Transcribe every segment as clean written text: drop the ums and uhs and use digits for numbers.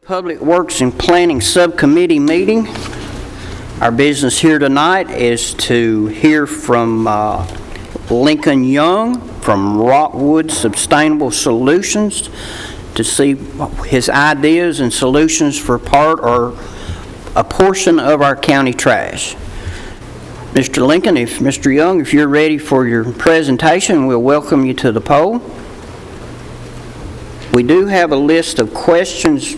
Public Works and Planning Subcommittee meeting. Our business here tonight is to hear from Lincoln Young from Rockwood Sustainable Solutions to see his ideas and solutions for part or a portion of our county trash. Mr. Lincoln, Mr. Young, if you're ready for your presentation, we'll welcome you to the pole. We do have a list of questions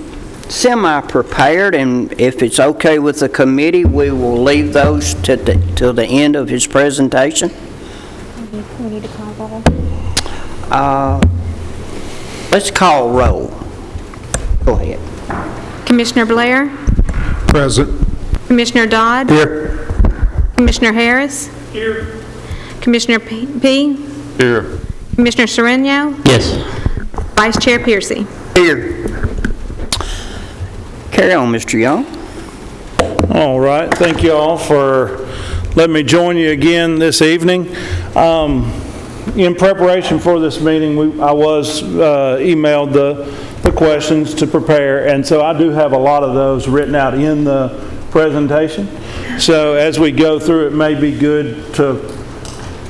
semi-prepared, and if it's okay with the committee, we will leave those till the end of his presentation. We need to call roll. Let's call roll. Go ahead. Commissioner Blair? Present. Commissioner Dodd? Here. Commissioner Harris? Here. Commissioner P? Here. Commissioner Sereno? Yes. Vice Chair Piercy? Here. Carry on, Mr. Young. All right. Thank you all for letting me join you again this evening. In preparation for this meeting, I was emailed the questions to prepare, and so I do have a lot of those written out in the presentation. So as we go through, it may be good to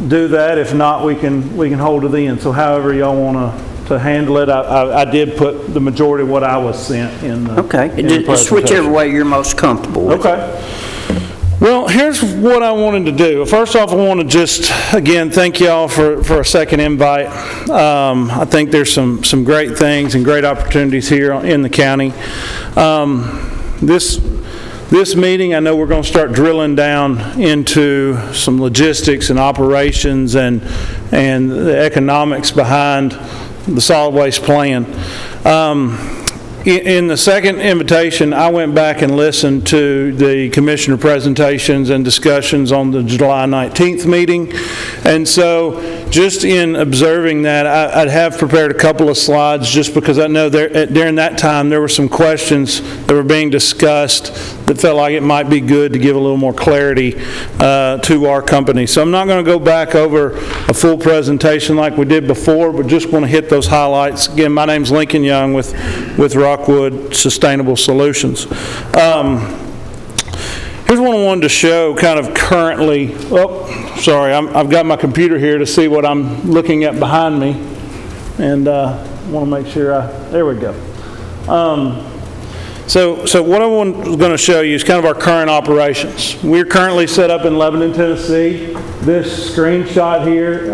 do that. If not, we can hold to the end. So however y'all want to handle it, I did put the majority of what I was sent in the Just whichever way you're most comfortable with. Okay. Well, here's what I wanted to do. First off, I want to just, again, thank y'all for a second invite. I think there's some great things and great opportunities here in the county. This meeting, I know we're going to start drilling down into some logistics and operations and the economics behind the solid waste plan. In the second invitation, I went back and listened to the commissioner presentations and discussions on the July 19th meeting. And so just in observing that, I'd have prepared a couple of slides just because I know during that time there were some questions that were being discussed that felt like it might be good to give a little more clarity to our company. So I'm not going to go back over a full presentation like we did before, but just want to hit those highlights. Again, my name's Lincoln Young with Rockwood Sustainable Solutions. Here's one I wanted to show kind of currently. Oh, sorry, I've got my computer here to see what I'm looking at behind me, and want to make sure there we go. So what I was going to show you is kind of our current operations. We're currently set up in Lebanon, Tennessee. This screenshot here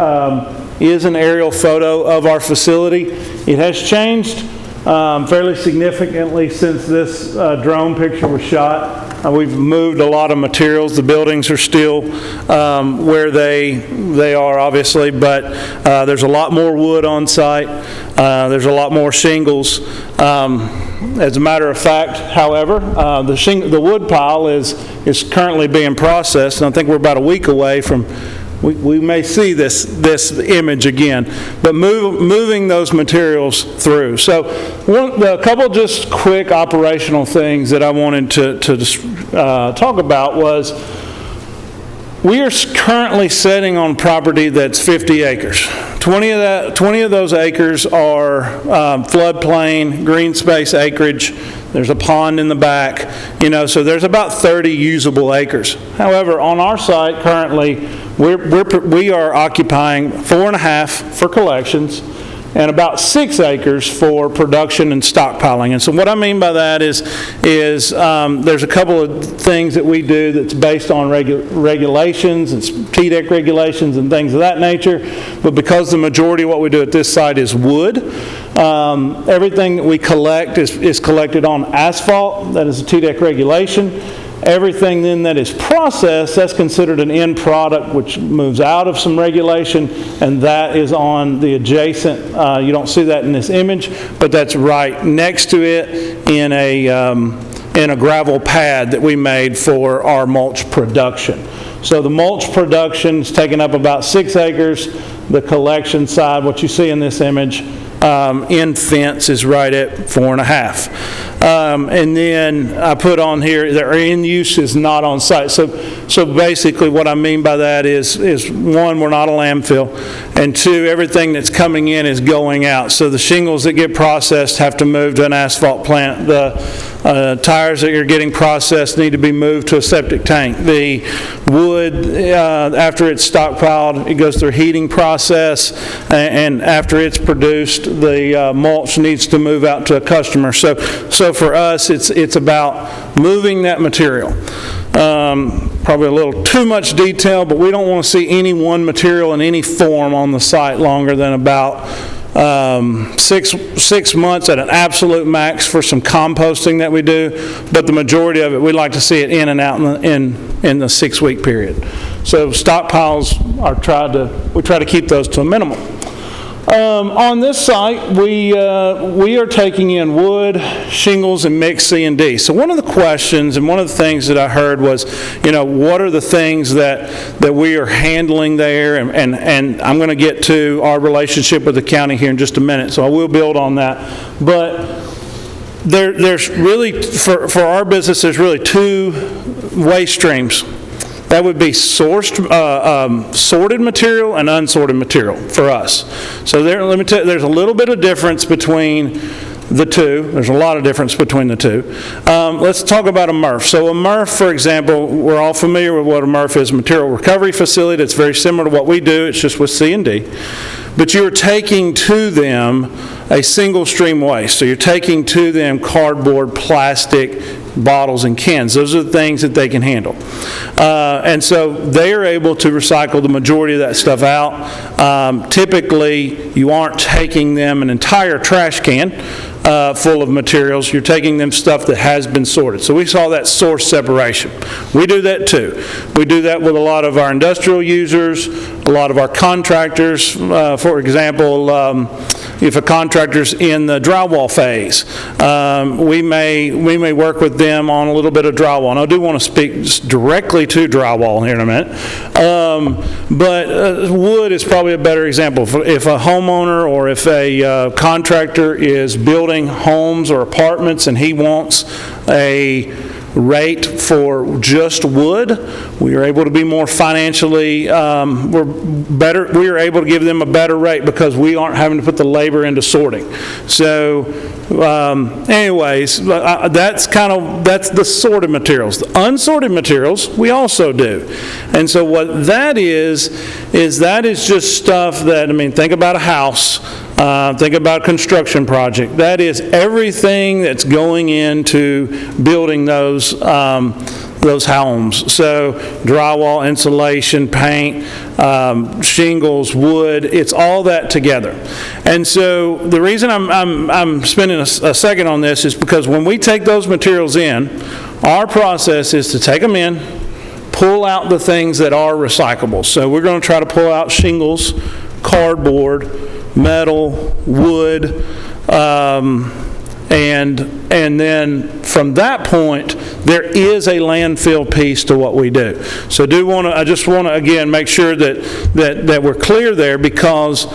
is an aerial photo of our facility. It has changed fairly significantly since this drone picture was shot. We've moved a lot of materials. The buildings are still where they are, obviously, but there's a lot more wood on site. There's a lot more shingles. As a matter of fact, however, the wood pile is currently being processed, and I think we're about a week away from. We may see this image again, but moving those materials through. So a couple just quick operational things that I wanted to talk about was we are currently sitting on property that's 50 acres. 20 of those acres are floodplain, green space acreage. There's a pond in the back, so there's about 30 usable acres. However, on our site currently, we are occupying 4.5 for collections and about 6 acres for production and stockpiling. And so what I mean by that is there's a couple of things that we do that's based on regulations, it's TDEC regulations and things of that nature, but because the majority of what we do at this site is wood, everything that we collect is collected on asphalt. That is a TDEC regulation. Everything then that is processed, that's considered an end product, which moves out of some regulation, and that is on the adjacent, you don't see that in this image, but that's right next to it in a gravel pad that we made for our mulch production. So the mulch production is taking up about 6 acres. The collection side, what you see in this image, in fence is right at 4.5. And then I put on here that in use is not on site. So basically what I mean by that is one, we're not a landfill, and two, everything that's coming in is going out. So the shingles that get processed have to move to an asphalt plant. The tires that are getting processed need to be moved to a septic tank. The wood, after it's stockpiled, it goes through a heating process, and after it's produced, the mulch needs to move out to a customer. So for us, it's about moving that material. Probably a little too much detail, but we don't want to see any one material in any form on the site longer than about 6 months at an absolute max for some composting that we do, but the majority of it, we like to see it in and out in the 6-week period. So stockpiles we try to keep those to a minimum. On this site, we are taking in wood, shingles, and mixed C and D. So one of the questions and one of the things that I heard was, what are the things that we are handling there? And I'm going to get to our relationship with the county here in just a minute, so I will build on that. But there's really, for our business, there's really two waste streams. That would be sorted material and unsorted material for us. So let me tell you, there's a little bit of difference between the two. There's a lot of difference between the two. Let's talk about a MRF. So a MRF, for example, we're all familiar with what a MRF is, a material recovery facility. That's very similar to what we do. It's just with C and D. But you're taking to them a single stream waste. So you're taking to them cardboard, plastic, bottles and cans. Those are the things that they can handle. And so they are able to recycle the majority of that stuff out. Typically, you aren't taking them an entire trash can full of materials. You're taking them stuff that has been sorted. So we saw that source separation. We do that too. We do that with a lot of our industrial users, a lot of our contractors. For example, if a contractor's in the drywall phase, we may work with them on a little bit of drywall. And I do want to speak directly to drywall here in a minute. But wood is probably a better example. If a homeowner or if a contractor is building homes or apartments and he wants a rate for just wood, we are able to be more financially, we are able to give them a better rate because we aren't having to put the labor into sorting. So anyways, that's the sorted materials. The unsorted materials we also do. And so what that is just stuff that, think about a house. Think about a construction project. That is everything that's going into building those homes. So drywall, insulation, paint, shingles, wood, it's all that together. And so the reason I'm spending a second on this is because when we take those materials in, our process is to take them in, pull out the things that are recyclable. So we're going to try to pull out shingles, cardboard, metal, wood, and then from that point, there is a landfill piece to what we do. So I just want to again make sure that we're clear there, because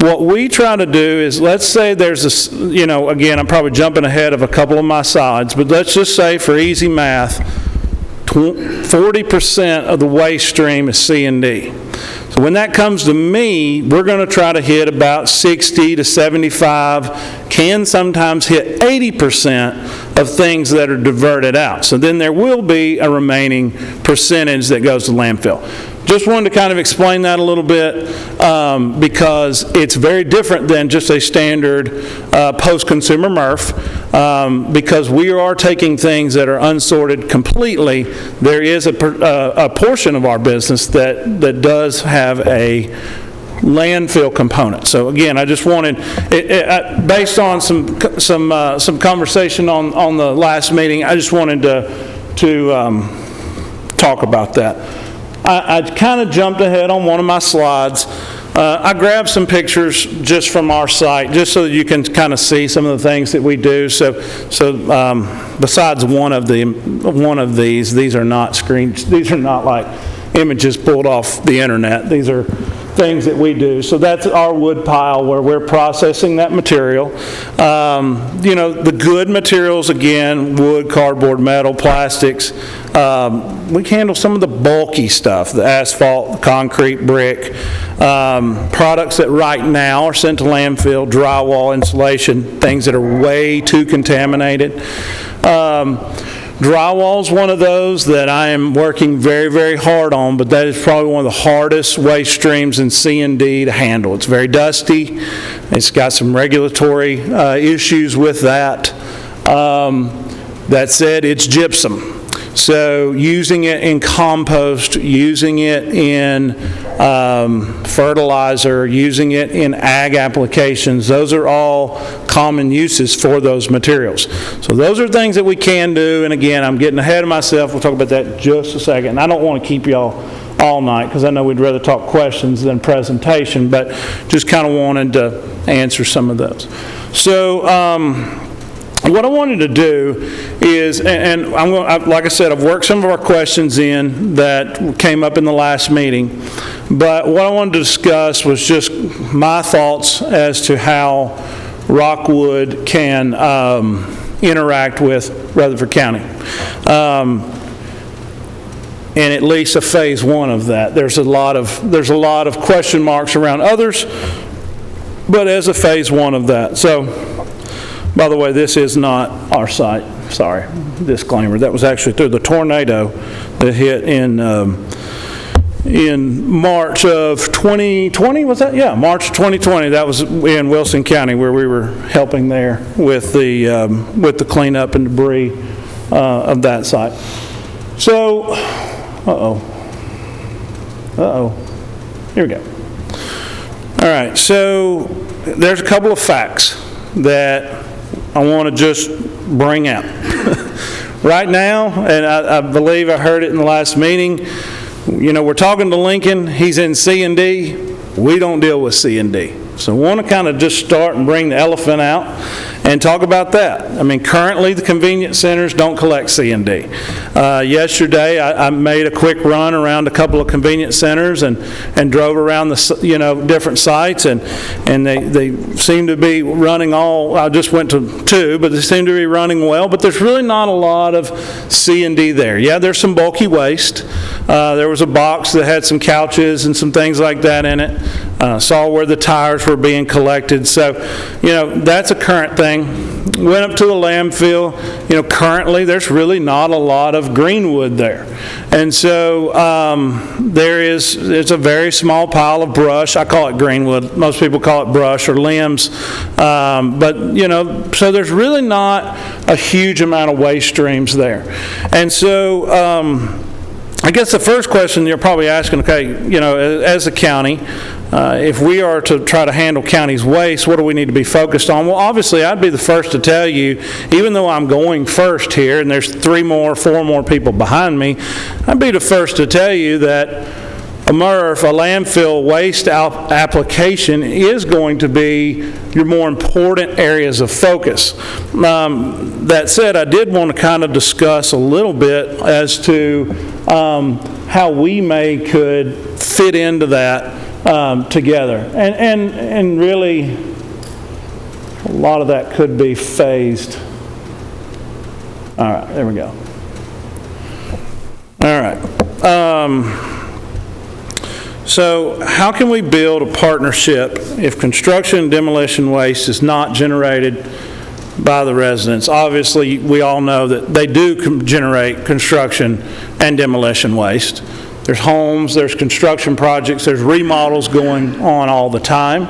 what we try to do is, let's say there's this, again, I'm probably jumping ahead of a couple of my slides, but let's just say for easy math, 40% of the waste stream is C and D. So when that comes to me, we're going to try to hit about 60 to 75, can sometimes hit 80% of things that are diverted out. So then there will be a remaining percentage that goes to landfill. Just wanted to kind of explain that a little bit because it's very different than just a standard post-consumer MRF, because we are taking things that are unsorted completely. There is a portion of our business that does have a landfill component. So again, I just wanted, based on some conversation on the last meeting, I just wanted to talk about that. I kind of jumped ahead on one of my slides. I grabbed some pictures just from our site, just so that you can kind of see some of the things that we do. So besides one of these are not screens. These are not like images pulled off the internet. These are things that we do. So that's our wood pile where we're processing that material. You know, the good materials, again, wood, cardboard, metal, plastics. We handle some of the bulky stuff, the asphalt, concrete, brick, products that right now are sent to landfill, drywall, insulation, things that are way too contaminated. Drywall is one of those that I am working very, very hard on, but that is probably one of the hardest waste streams in C&D to handle. It's very dusty. It's got some regulatory issues with that. That said, it's gypsum. So using it in compost, using it in fertilizer, using it in ag applications, those are all common uses for those materials. So those are things that we can do, and again, I'm getting ahead of myself. We'll talk about that in just a second. And I don't want to keep y'all all night because I know we'd rather talk questions than presentation, but just kind of wanted to answer some of those. So what I wanted to do is, and I'm going, like I said, I've worked some of our questions in that came up in the last meeting, but what I wanted to discuss was just my thoughts as to how Rockwood can interact with Rutherford County. And at least a phase one of that. There's a lot of question marks around others, but as a phase one of that. So, by the way, this is not our site. Sorry, disclaimer. That was actually through the tornado that hit in March of 2020. Was that? Yeah, March of 2020. That was in Wilson County where we were helping there with the cleanup and debris of that site. So, here we go. All right. So there's a couple of facts that I want to just bring out. Right now, and I believe I heard it in the last meeting, you know, we're talking to Lincoln, he's in C&D, we don't deal with C&D. So I want to kind of just start and bring the elephant out and talk about that. I mean, currently the convenience centers don't collect C&D. Yesterday I made a quick run around a couple of convenience centers and drove around the different sites and they seem to be running I just went to two, but they seem to be running well, but there's really not a lot of C&D there. Yeah, there's some bulky waste. There was a box that had some couches and some things like that in it. Saw where the tires were being collected. So, you know, that's a current thing. Went up to the landfill. You know, currently there's really not a lot of greenwood there. And so there's a very small pile of brush. I call it greenwood. Most people call it brush or limbs. But, you know, so there's really not a huge amount of waste streams there. And so I guess the first question you're probably asking, okay, you know, as a county, if we are to try to handle county's waste, what do we need to be focused on? Well, obviously, I'd be the first to tell you, even though I'm going first here, and there's 4 more people behind me, I'd be the first to tell you that a MRF, a landfill waste application, is going to be your more important areas of focus. That said, I did want to kind of discuss a little bit as to how we could fit into that together. And really, a lot of that could be phased. All right, there we go. All right. So how can we build a partnership if construction and demolition waste is not generated by the residents? Obviously, we all know that they do generate construction and demolition waste. There's homes, there's construction projects, there's remodels going on all the time.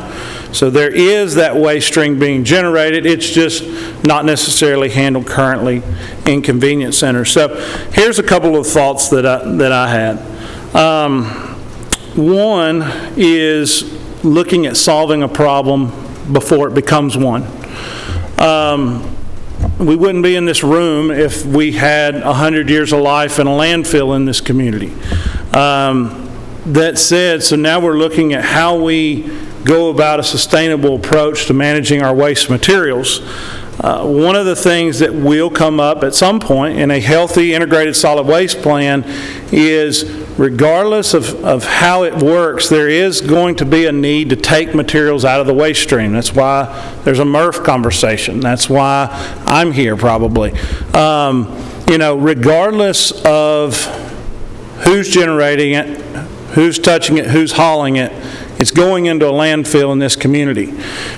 So there is that waste stream being generated. It's just not necessarily handled currently in convenience centers. So here's a couple of thoughts that I had. One is looking at solving a problem before it becomes one. We wouldn't be in this room if we had 100 years of life in a landfill in this community. That said, so now we're looking at how we go about a sustainable approach to managing our waste materials. One of the things that will come up at some point in a healthy integrated solid waste plan is regardless of how it works, there is going to be a need to take materials out of the waste stream. That's why there's a MRF conversation. That's why I'm here probably. Regardless of who's generating it, who's touching it, who's hauling it, it's going into a landfill in this community.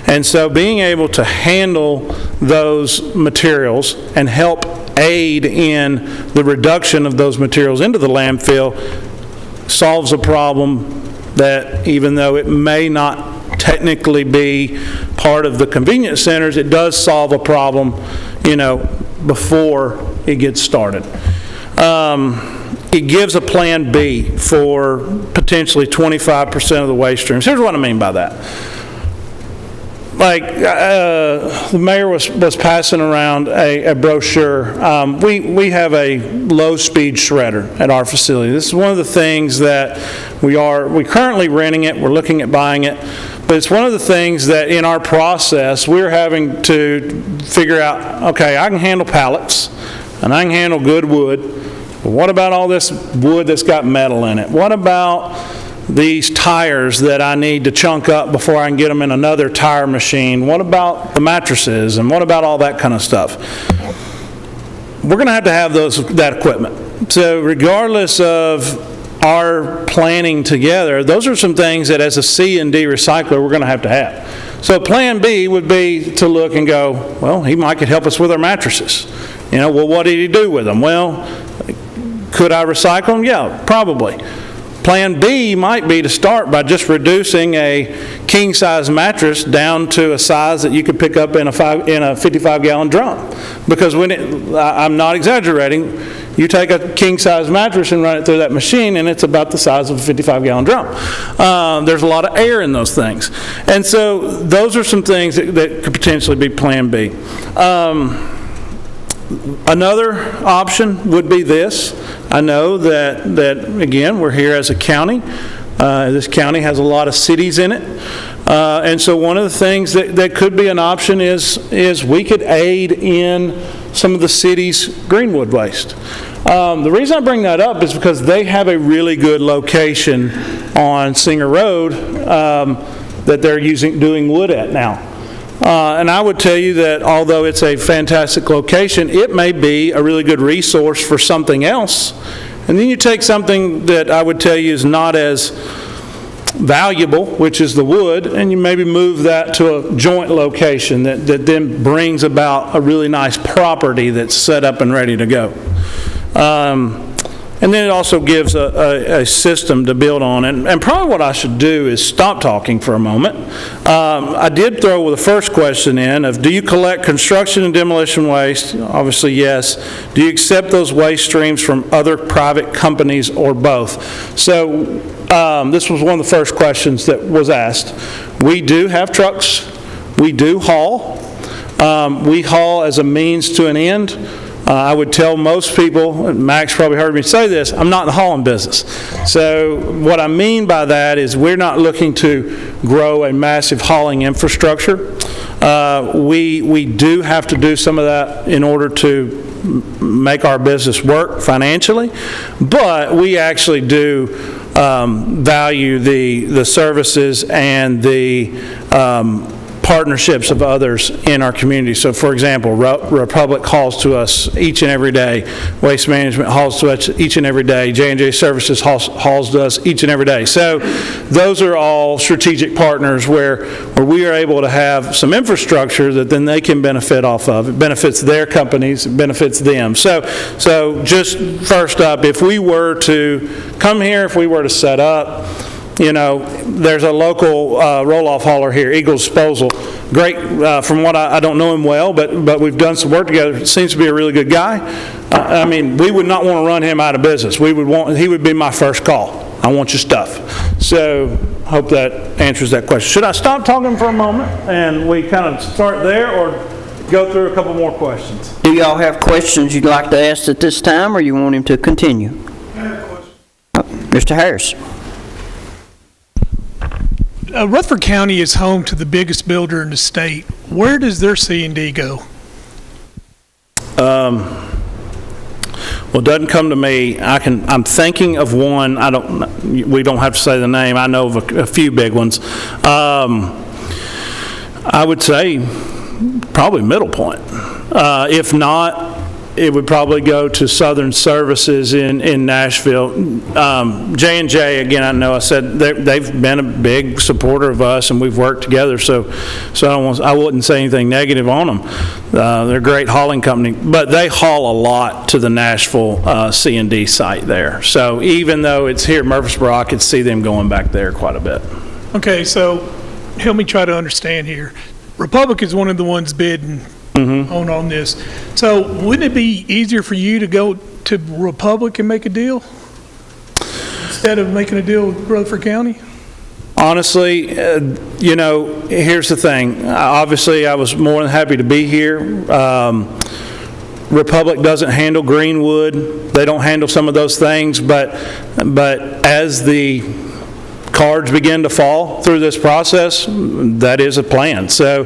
And so being able to handle those materials and help aid in the reduction of those materials into the landfill solves a problem that, even though it may not technically be part of the convenience centers, it does solve a problem, before it gets started. It gives a plan B for potentially 25% of the waste streams. Here's what I mean by that. The mayor was passing around a brochure. We have a low-speed shredder at our facility. This is one of the things that we're currently renting it. We're looking at buying it. But it's one of the things that in our process we're having to figure out, okay, I can handle pallets and I can handle good wood. But what about all this wood that's got metal in it? What about these tires that I need to chunk up before I can get them in another tire machine? What about the mattresses, and what about all that kind of stuff? We're going to have that equipment. So regardless of our planning together, those are some things that as a C&D recycler we're going to have. So plan B would be to look and go, well, he might could help us with our mattresses. Well, what did he do with them? Well, could I recycle them? Yeah, probably. Plan B might be to start by just reducing a king-size mattress down to a size that you could pick up in a 55-gallon drum. Because I'm not exaggerating, you take a king-size mattress and run it through that machine, and it's about the size of a 55-gallon drum. There's a lot of air in those things. And so those are some things that could potentially be Plan B. Another option would be this. I know that again, we're here as a county. This county has a lot of cities in it. And so one of the things that could be an option is we could aid in some of the city's greenwood waste. The reason I bring that up is because they have a really good location on Singer Road that they're doing wood at now. And I would tell you that although it's a fantastic location, it may be a really good resource for something else. And then you take something that I would tell you is not as valuable, which is the wood, and you maybe move that to a joint location that then brings about a really nice property that's set up and ready to go. And then it also gives a system to build on. And probably what I should do is stop talking for a moment. I did throw the first question in of, do you collect construction and demolition waste? Obviously, yes. Do you accept those waste streams from other private companies or both? So this was one of the first questions that was asked. We do have trucks. We do haul. We haul as a means to an end. I would tell most people, and Max probably heard me say this, I'm not in the hauling business. So what I mean by that is we're not looking to grow a massive hauling infrastructure. We do have to do some of that in order to make our business work financially, but we actually do value the services and the partnerships of others in our community. So for example, Republic hauls to us each and every day. Waste Management hauls to us each and every day. J&J Services hauls to us each and every day. So those are all strategic partners where we are able to have some infrastructure that then they can benefit off of. It benefits their companies, it benefits them. So just first up, if we were to come here, if we were to set up, there's a local roll-off hauler here, Eagles Disposal. Great, from what I don't know him well, but we've done some work together. Seems to be a really good guy. We would not want to run him out of business. He would be my first call. I want your stuff. So, hope that answers that question. Should I stop talking for a moment and we kind of start there, or go through a couple more questions? Do y'all have questions you'd like to ask at this time, or you want him to continue? I have a question. Mr. Harris. Rutherford County is home to the biggest builder in the state. Where does their C&D go? Well, it doesn't come to me. I'm thinking of one. We don't have to say the name. I know of a few big ones. I would say probably Middle Point. If not, it would probably go to Southern Services in Nashville. J&J, again, I said they've been a big supporter of us, and we've worked together, so I wouldn't say anything negative on them. They're a great hauling company, but they haul a lot to the Nashville C&D site there. So even though it's here at Murfreesboro, I could see them going back there quite a bit. Okay, so help me try to understand here. Republic is one of the ones bidding on this. So wouldn't it be easier for you to go to Republic and make a deal instead of making a deal with Rutherford County? Honestly, here's the thing. Obviously, I was more than happy to be here. Republic doesn't handle Greenwood. They don't handle some of those things, but as the cards begin to fall through this process, that is a plan. So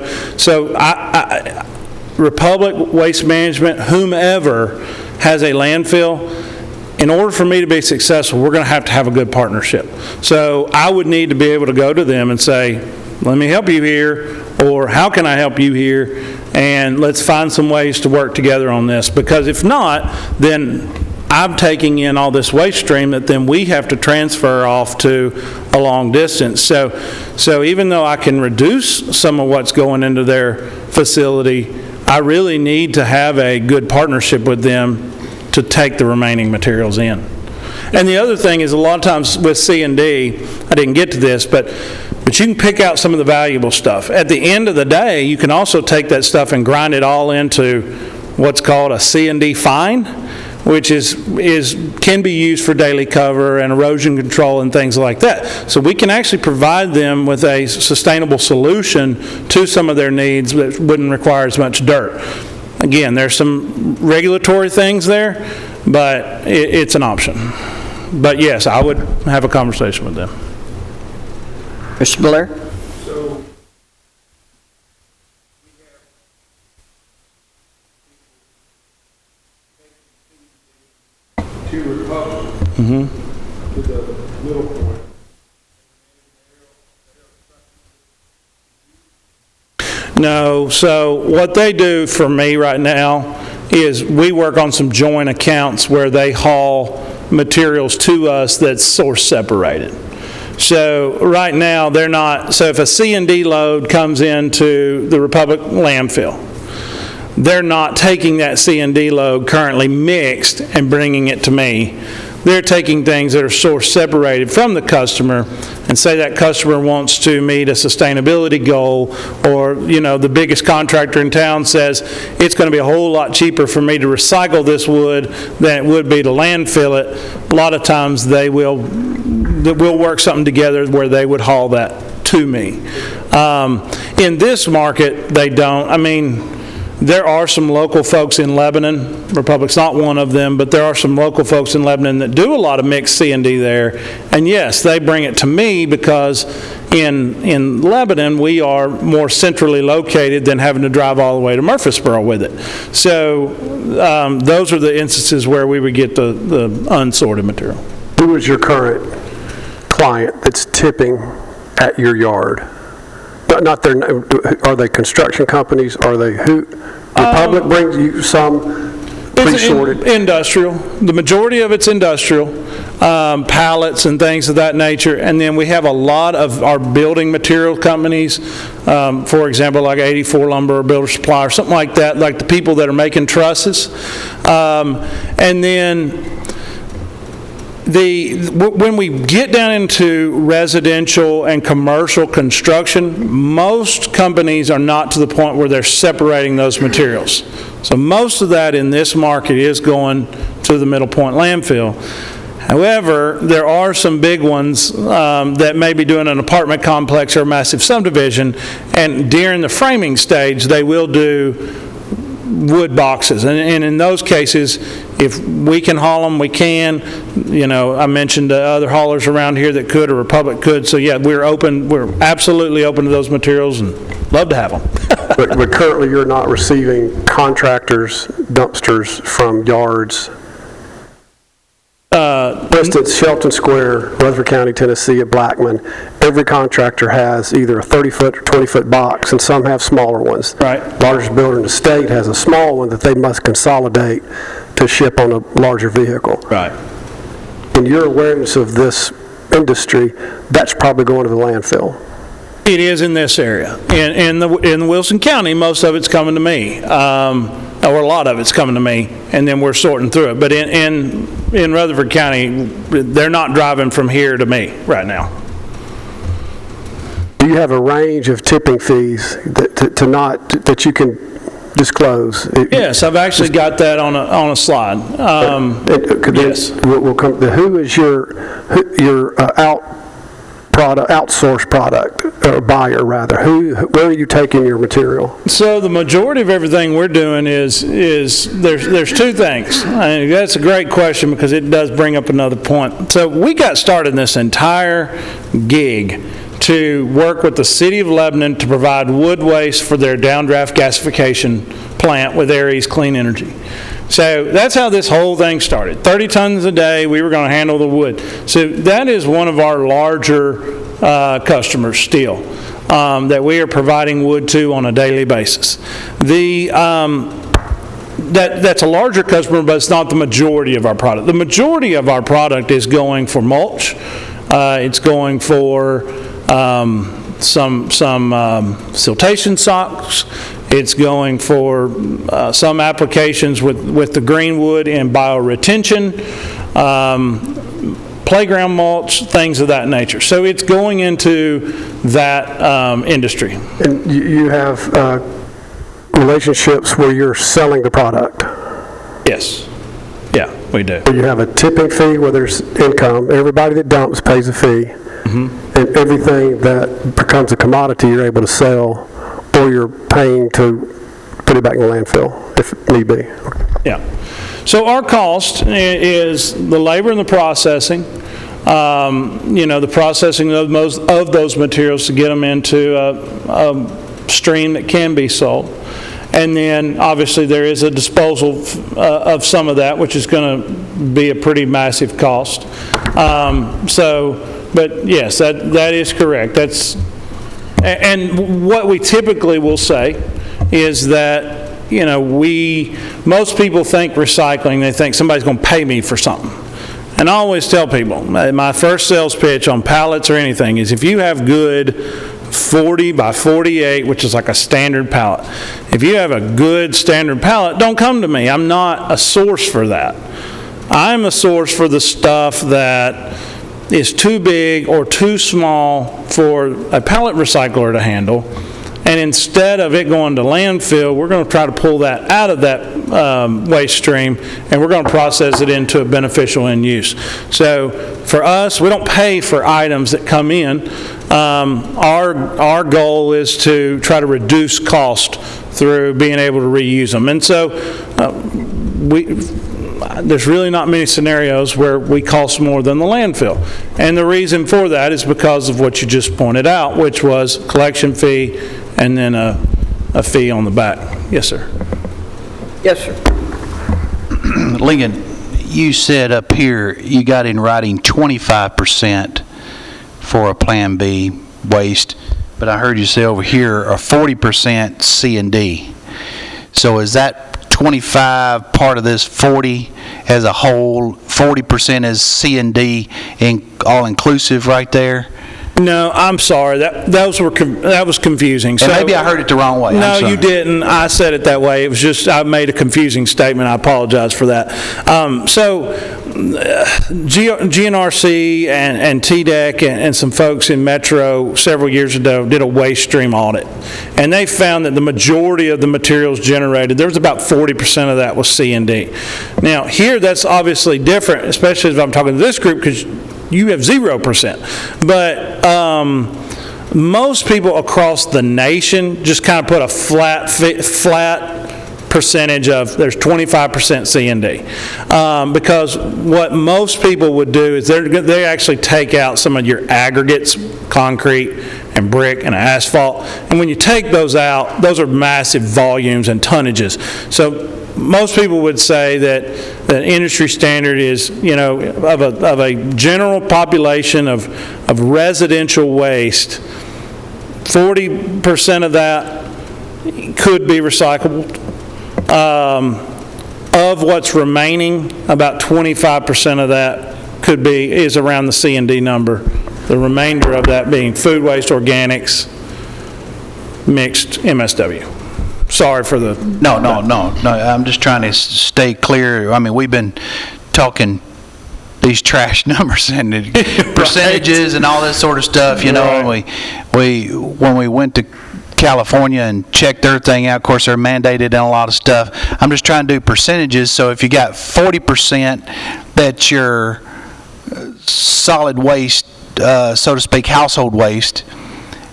Republic, Waste Management, whomever has a landfill, in order for me to be successful, we're going to have a good partnership. So I would need to be able to go to them and say, let me help you here, or how can I help you here, and let's find some ways to work together on this. Because if not, then I'm taking in all this waste stream that then we have to transfer off to a long distance. So even though I can reduce some of what's going into their facility, I really need to have a good partnership with them to take the remaining materials in. And the other thing is, a lot of times with C&D, I didn't get to this, but you can pick out some of the valuable stuff. At the end of the day, you can also take that stuff and grind it all into what's called a C&D fine, which can be used for daily cover and erosion control and things like that. So we can actually provide them with a sustainable solution to some of their needs that wouldn't require as much dirt. Again, there's some regulatory things there, but it's an option. But yes, I would have a conversation with them. Mr. Blair? To Republic, to the Middle Point. No, so what they do for me right now is we work on some joint accounts where they haul materials to us that's source separated. So right now they're not, so if a C&D load comes into the Republic landfill, they're not taking that C&D load currently mixed and bringing it to me. They're taking things that are source separated from the customer, and say that customer wants to meet a sustainability goal, or the biggest contractor in town says it's going to be a whole lot cheaper for me to recycle this wood than it would be to landfill it. A lot of times we'll work something together where they would haul that to me. In this market, they don't. There are some local folks in Lebanon. Republic's not one of them, but there are some local folks in Lebanon that do a lot of mixed C&D there. And yes, they bring it to me because in Lebanon, we are more centrally located than having to drive all the way to Murfreesboro with it. So those are the instances where we would get the unsorted material. Who is your current client that's tipping at your yard? Not their, are they construction companies? Are they who? Republic brings you some pre-sorted? Industrial. The majority of it's industrial, pallets and things of that nature. And then we have a lot of our building material companies, for example, like 84 Lumber or Builder Supply or something like that, like the people that are making trusses. And then when we get down into residential and commercial construction, most companies are not to the point where they're separating those materials. So most of that in this market is going to the Middle Point landfill. However, there are some big ones that may be doing an apartment complex or a massive subdivision, and during the framing stage, they will do wood boxes, and in those cases, if we can haul them, we can. I mentioned other haulers around here that could, or Republic could. So yeah, we're absolutely open to those materials and love to have them. but currently, you're not receiving contractors' dumpsters from yards For instance, Shelton Square, Rutherford County, Tennessee, at Blackman, every contractor has either a 30-foot or 20-foot box, and some have smaller ones. Right. Largest builder in the state has a small one that they must consolidate to ship on a larger vehicle. Right. In your awareness of this industry, that's probably going to the landfill. It is in this area. In Wilson County, most of it's coming to me, or a lot of it's coming to me, and then we're sorting through it. But in Rutherford County, they're not driving from here to me right now. Do you have a range of tipping fees that you can disclose? Yes, I've actually got that on a slide. Yes. We'll come. Who is your outsourced product, or buyer rather? Where are you taking your material? So the majority of everything we're doing is there's two things. I mean, that's a great question because it does bring up another point. So we got started in this entire gig to work with the City of Lebanon to provide wood waste for their downdraft gasification plant with Aries Clean Energy. So that's how this whole thing started. 30 tons a day, we were going to handle the wood. So that is one of our larger customers still that we are providing wood to on a daily basis. That's a larger customer, but it's not the majority of our product. The majority of our product is going for mulch. It's going for some siltation socks. It's going for some applications with the green wood and bioretention, playground mulch, things of that nature. So it's going into that industry. And you have relationships where you're selling the product? Yes. Yeah, we do. Where you have a tipping fee where there's income. Everybody that dumps pays a fee. Mm-hmm. And everything that becomes a commodity you're able to sell, or you're paying to put it back in the landfill if need be. Yeah. So our cost is the labor and the processing, the processing of those materials to get them into a stream that can be sold. And then obviously there is a disposal of some of that, which is going to be a pretty massive cost. But yes, that is correct. And what we typically will say is that, most people think recycling, they think somebody's going to pay me for something. And I always tell people, my first sales pitch on pallets or anything is if you have good 40 by 48, which is like a standard pallet, if you have a good standard pallet, don't come to me. I'm not a source for that. I'm a source for the stuff that is too big or too small for a pallet recycler to handle. And instead of it going to landfill, we're going to try to pull that out of that waste stream, and we're going to process it into a beneficial end use. So for us, we don't pay for items that come in. Our goal is to try to reduce cost through being able to reuse them. And so there's really not many scenarios where we cost more than the landfill. And the reason for that is because of what you just pointed out, which was collection fee and then a fee on the back. Yes, sir. Yes, sir. Lincoln, you said up here you got in writing 25% for a Plan B waste, but I heard you say over here a 40% C&D. So is that 25 part of this 40 as a whole? 40% is C&D all inclusive right there? No, I'm sorry. That was confusing. And maybe I heard it the wrong way. No, you didn't. I said it that way. It was just I made a confusing statement. I apologize for that. GNRC and TDEC and some folks in Metro several years ago did a waste stream audit. And they found that the majority of the materials generated, there was about 40% of that was C&D. Now, here that's obviously different, especially if I'm talking to this group, because you have 0%. But most people across the nation just kind of put a flat percentage of, there's 25% C&D. Because what most people would do is they actually take out some of your aggregates, concrete and brick and asphalt. And when you take those out, those are massive volumes and tonnages. So most people would say that the industry standard is, of a general population of residential waste, 40% of that could be recyclable. Of what's remaining, about 25% of that is around the C&D number. The remainder of that being food waste, organics, mixed MSW. Sorry for the... No, I'm just trying to stay clear. I mean, we've been talking these trash numbers and the percentages and all this sort of stuff, and when we went to California and checked everything out, of course they're mandated in a lot of stuff. I'm just trying to do percentages, so if you got 40% that's your solid waste, so to speak, household waste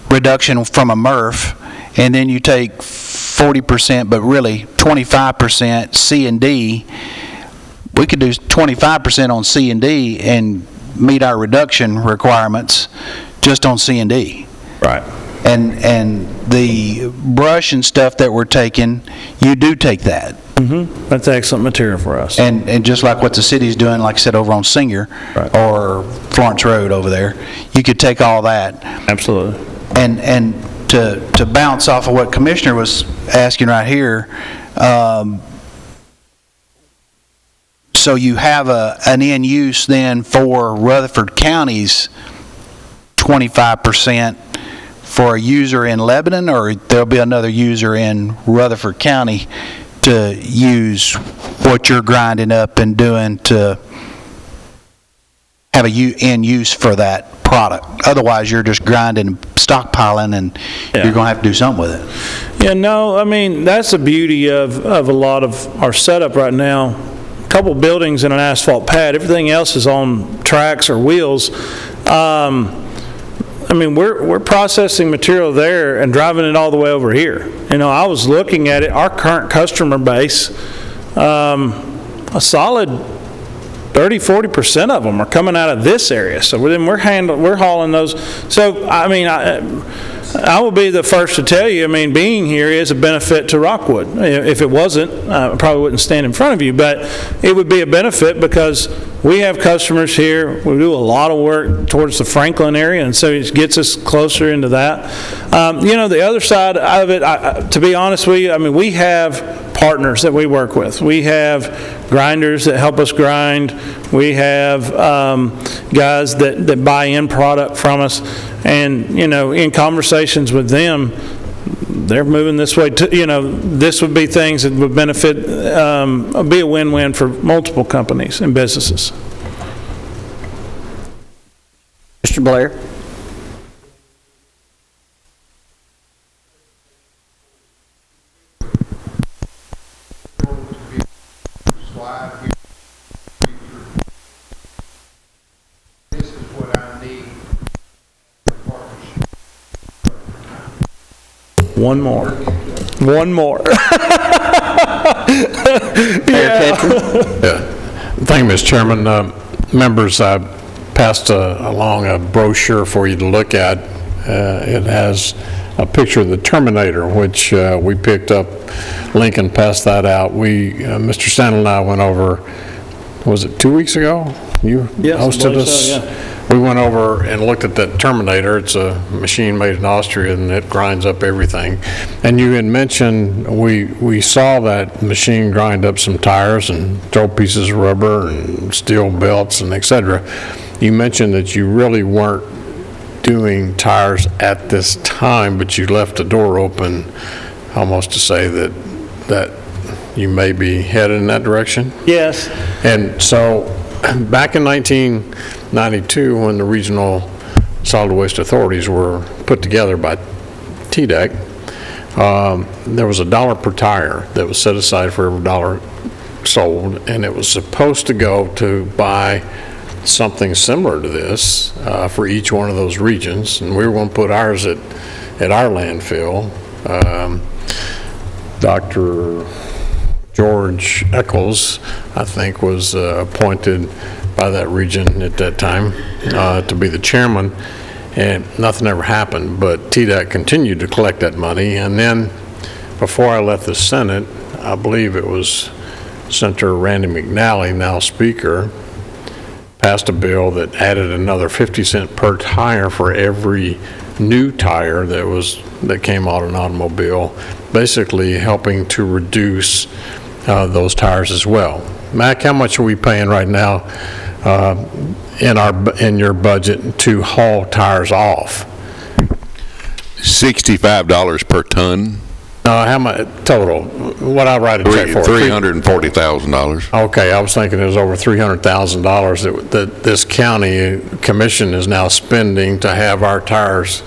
reduction from a MRF, and then you take 40%, but really 25% C&D, we could do 25% on C&D and meet our reduction requirements just on C&D. Right. And the brush and stuff that we're taking, you do take that. Mm-hmm. That's excellent material for us. And just like what the city's doing, like I said, over on Singer Right. or Florence Road over there, you could take all that. Absolutely. And to bounce off of what Commissioner was asking right here, so you have an end use then for Rutherford County's 25% for a user in Lebanon, or there'll be another user in Rutherford County to use what you're grinding up and doing to have end use for that product. Otherwise, you're just grinding, stockpiling, and you're going to have to do something with it. Yeah, no, I mean, that's the beauty of a lot of our setup right now. A couple buildings and an asphalt pad. Everything else is on tracks or wheels. I mean, we're processing material there and driving it all the way over here. I was looking at it, our current customer base, a solid 30-40% of them are coming out of this area. So then we're hauling those. So, I mean, I will be the first to tell you, I mean, being here is a benefit to Rockwood. If it wasn't, I probably wouldn't stand in front of you, but it would be a benefit because we have customers here. We do a lot of work towards the Franklin area, and so it gets us closer into that. The other side of it, to be honest with you, I mean, we have partners that we work with. We have grinders that help us grind. We have guys that buy in product from us. And, in conversations with them, they're moving this way too. This would be things that would benefit, be a win-win for multiple companies and businesses. Mr. Blair? This is what I need for partnership. One more. Thank you, Mr. Chairman. Members, I passed along a brochure for you to look at. It has a picture of the Terminator, which we picked up. Lincoln passed that out. Mr. Sandel and I went over, was it 2 weeks ago? You hosted us? So, yeah. We went over and looked at that Terminator. It's a machine made in Austria, and it grinds up everything. And you had mentioned we saw that machine grind up some tires and throw pieces of rubber and steel belts and et cetera. You mentioned that you really weren't doing tires at this time, but you left the door open almost to say that you may be headed in that direction? Yes. And so back in 1992, when the regional solid waste authorities were put together by TDEC, there was $1 per tire that was set aside for every dollar sold, and it was supposed to go to buy something similar to this for each one of those regions, and we were going to put ours at our landfill. Dr. George Eccles, I think, was appointed by that region at that time to be the chairman, and nothing ever happened, but TDEC continued to collect that money. And then before I left the Senate, I believe it was Senator Randy McNally, now Speaker, passed a bill that added another 50 cent per tire for every new tire that came out of an automobile, basically helping to reduce those tires as well. Mac, how much are we paying right now in your budget to haul tires off? $65 per ton. How much total? What I write a check for? $340,000. Okay, I was thinking it was over $300,000 that this county commission is now spending to have our tires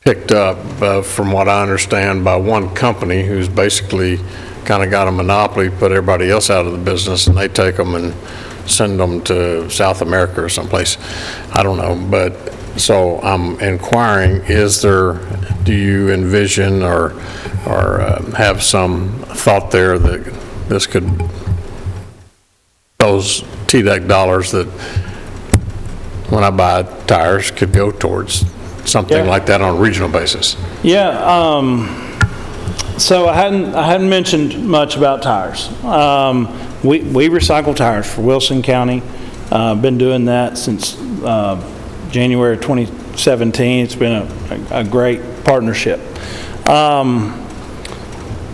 picked up, from what I understand, by one company who's basically kind of got a monopoly, put everybody else out of the business, and they take them and send them to South America or someplace. I don't know, but so I'm inquiring, do you envision or have some thought there that this could, those TDEC dollars that when I buy tires could go towards something like that on a regional basis? Yeah, so I hadn't mentioned much about tires. We recycle tires for Wilson County. Been doing that since January 2017. It's been a great partnership.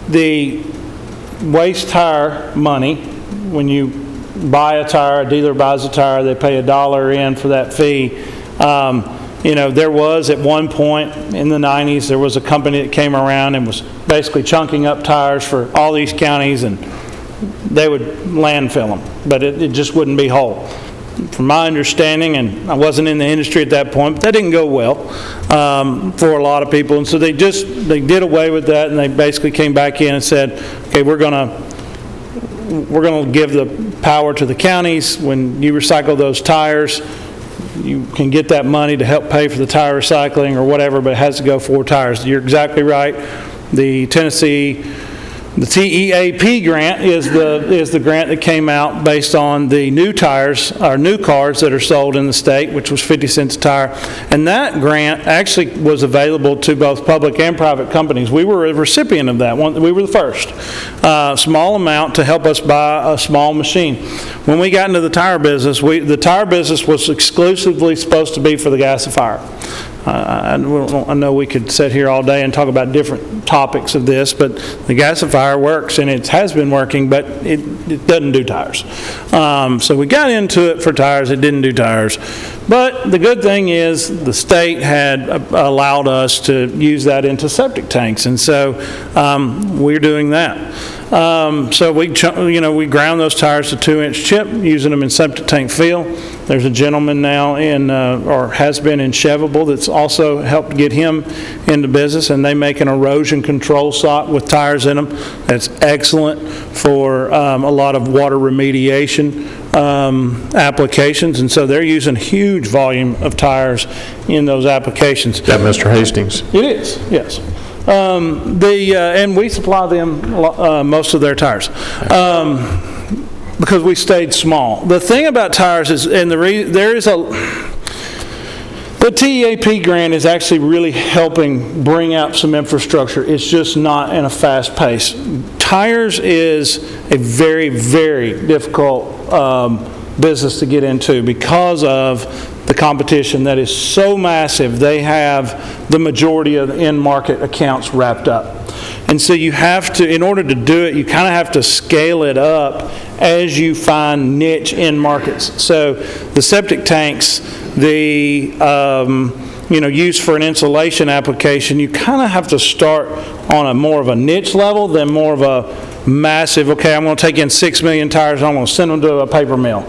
The waste tire money, when you buy a tire, a dealer buys a tire, they pay $1 in for that fee. There was at one point in the 90s, there was a company that came around and was basically chunking up tires for all these counties, and they would landfill them, but it just wouldn't be whole. From my understanding, and I wasn't in the industry at that point, but that didn't go well for a lot of people, and so they did away with that, and they basically came back in and said, okay, we're going to give the power to the counties. When you recycle those tires, you can get that money to help pay for the tire recycling or whatever, but it has to go for tires. You're exactly right. The TEAP grant is the grant that came out based on the new tires, or new cars that are sold in the state, which was 50 cents a tire. And that grant actually was available to both public and private companies. We were a recipient of that one. We were the first. Small amount to help us buy a small machine. When we got into the tire business, the tire business was exclusively supposed to be for the gasifier. I know we could sit here all day and talk about different topics of this, but the gasifier works, and it has been working, but it doesn't do tires. So we got into it for tires. It didn't do tires. But the good thing is the state had allowed us to use that into septic tanks, and so we're doing that. So we ground those tires to 2-inch chip, using them in septic tank fill. There's a gentleman now or has been in Chevable that's also helped get him into business, and they make an erosion control sock with tires in them. That's excellent for a lot of water remediation applications, and so they're using huge volume of tires in those applications. Is that Mr. Hastings? It is, yes. And we supply them most of their tires because we stayed small. The thing about tires is, and the TEAP grant is actually really helping bring out some infrastructure. It's just not in a fast pace. Tires is a very, very difficult business to get into because of the competition that is so massive. They have the majority of the end market accounts wrapped up. And so you have to, in order to do it, you kind of have to scale it up as you find niche end markets. So the septic tanks, used for an insulation application, you kind of have to start on a more of a niche level than more of a massive, okay, I'm going to take in 6 million tires and I'm going to send them to a paper mill.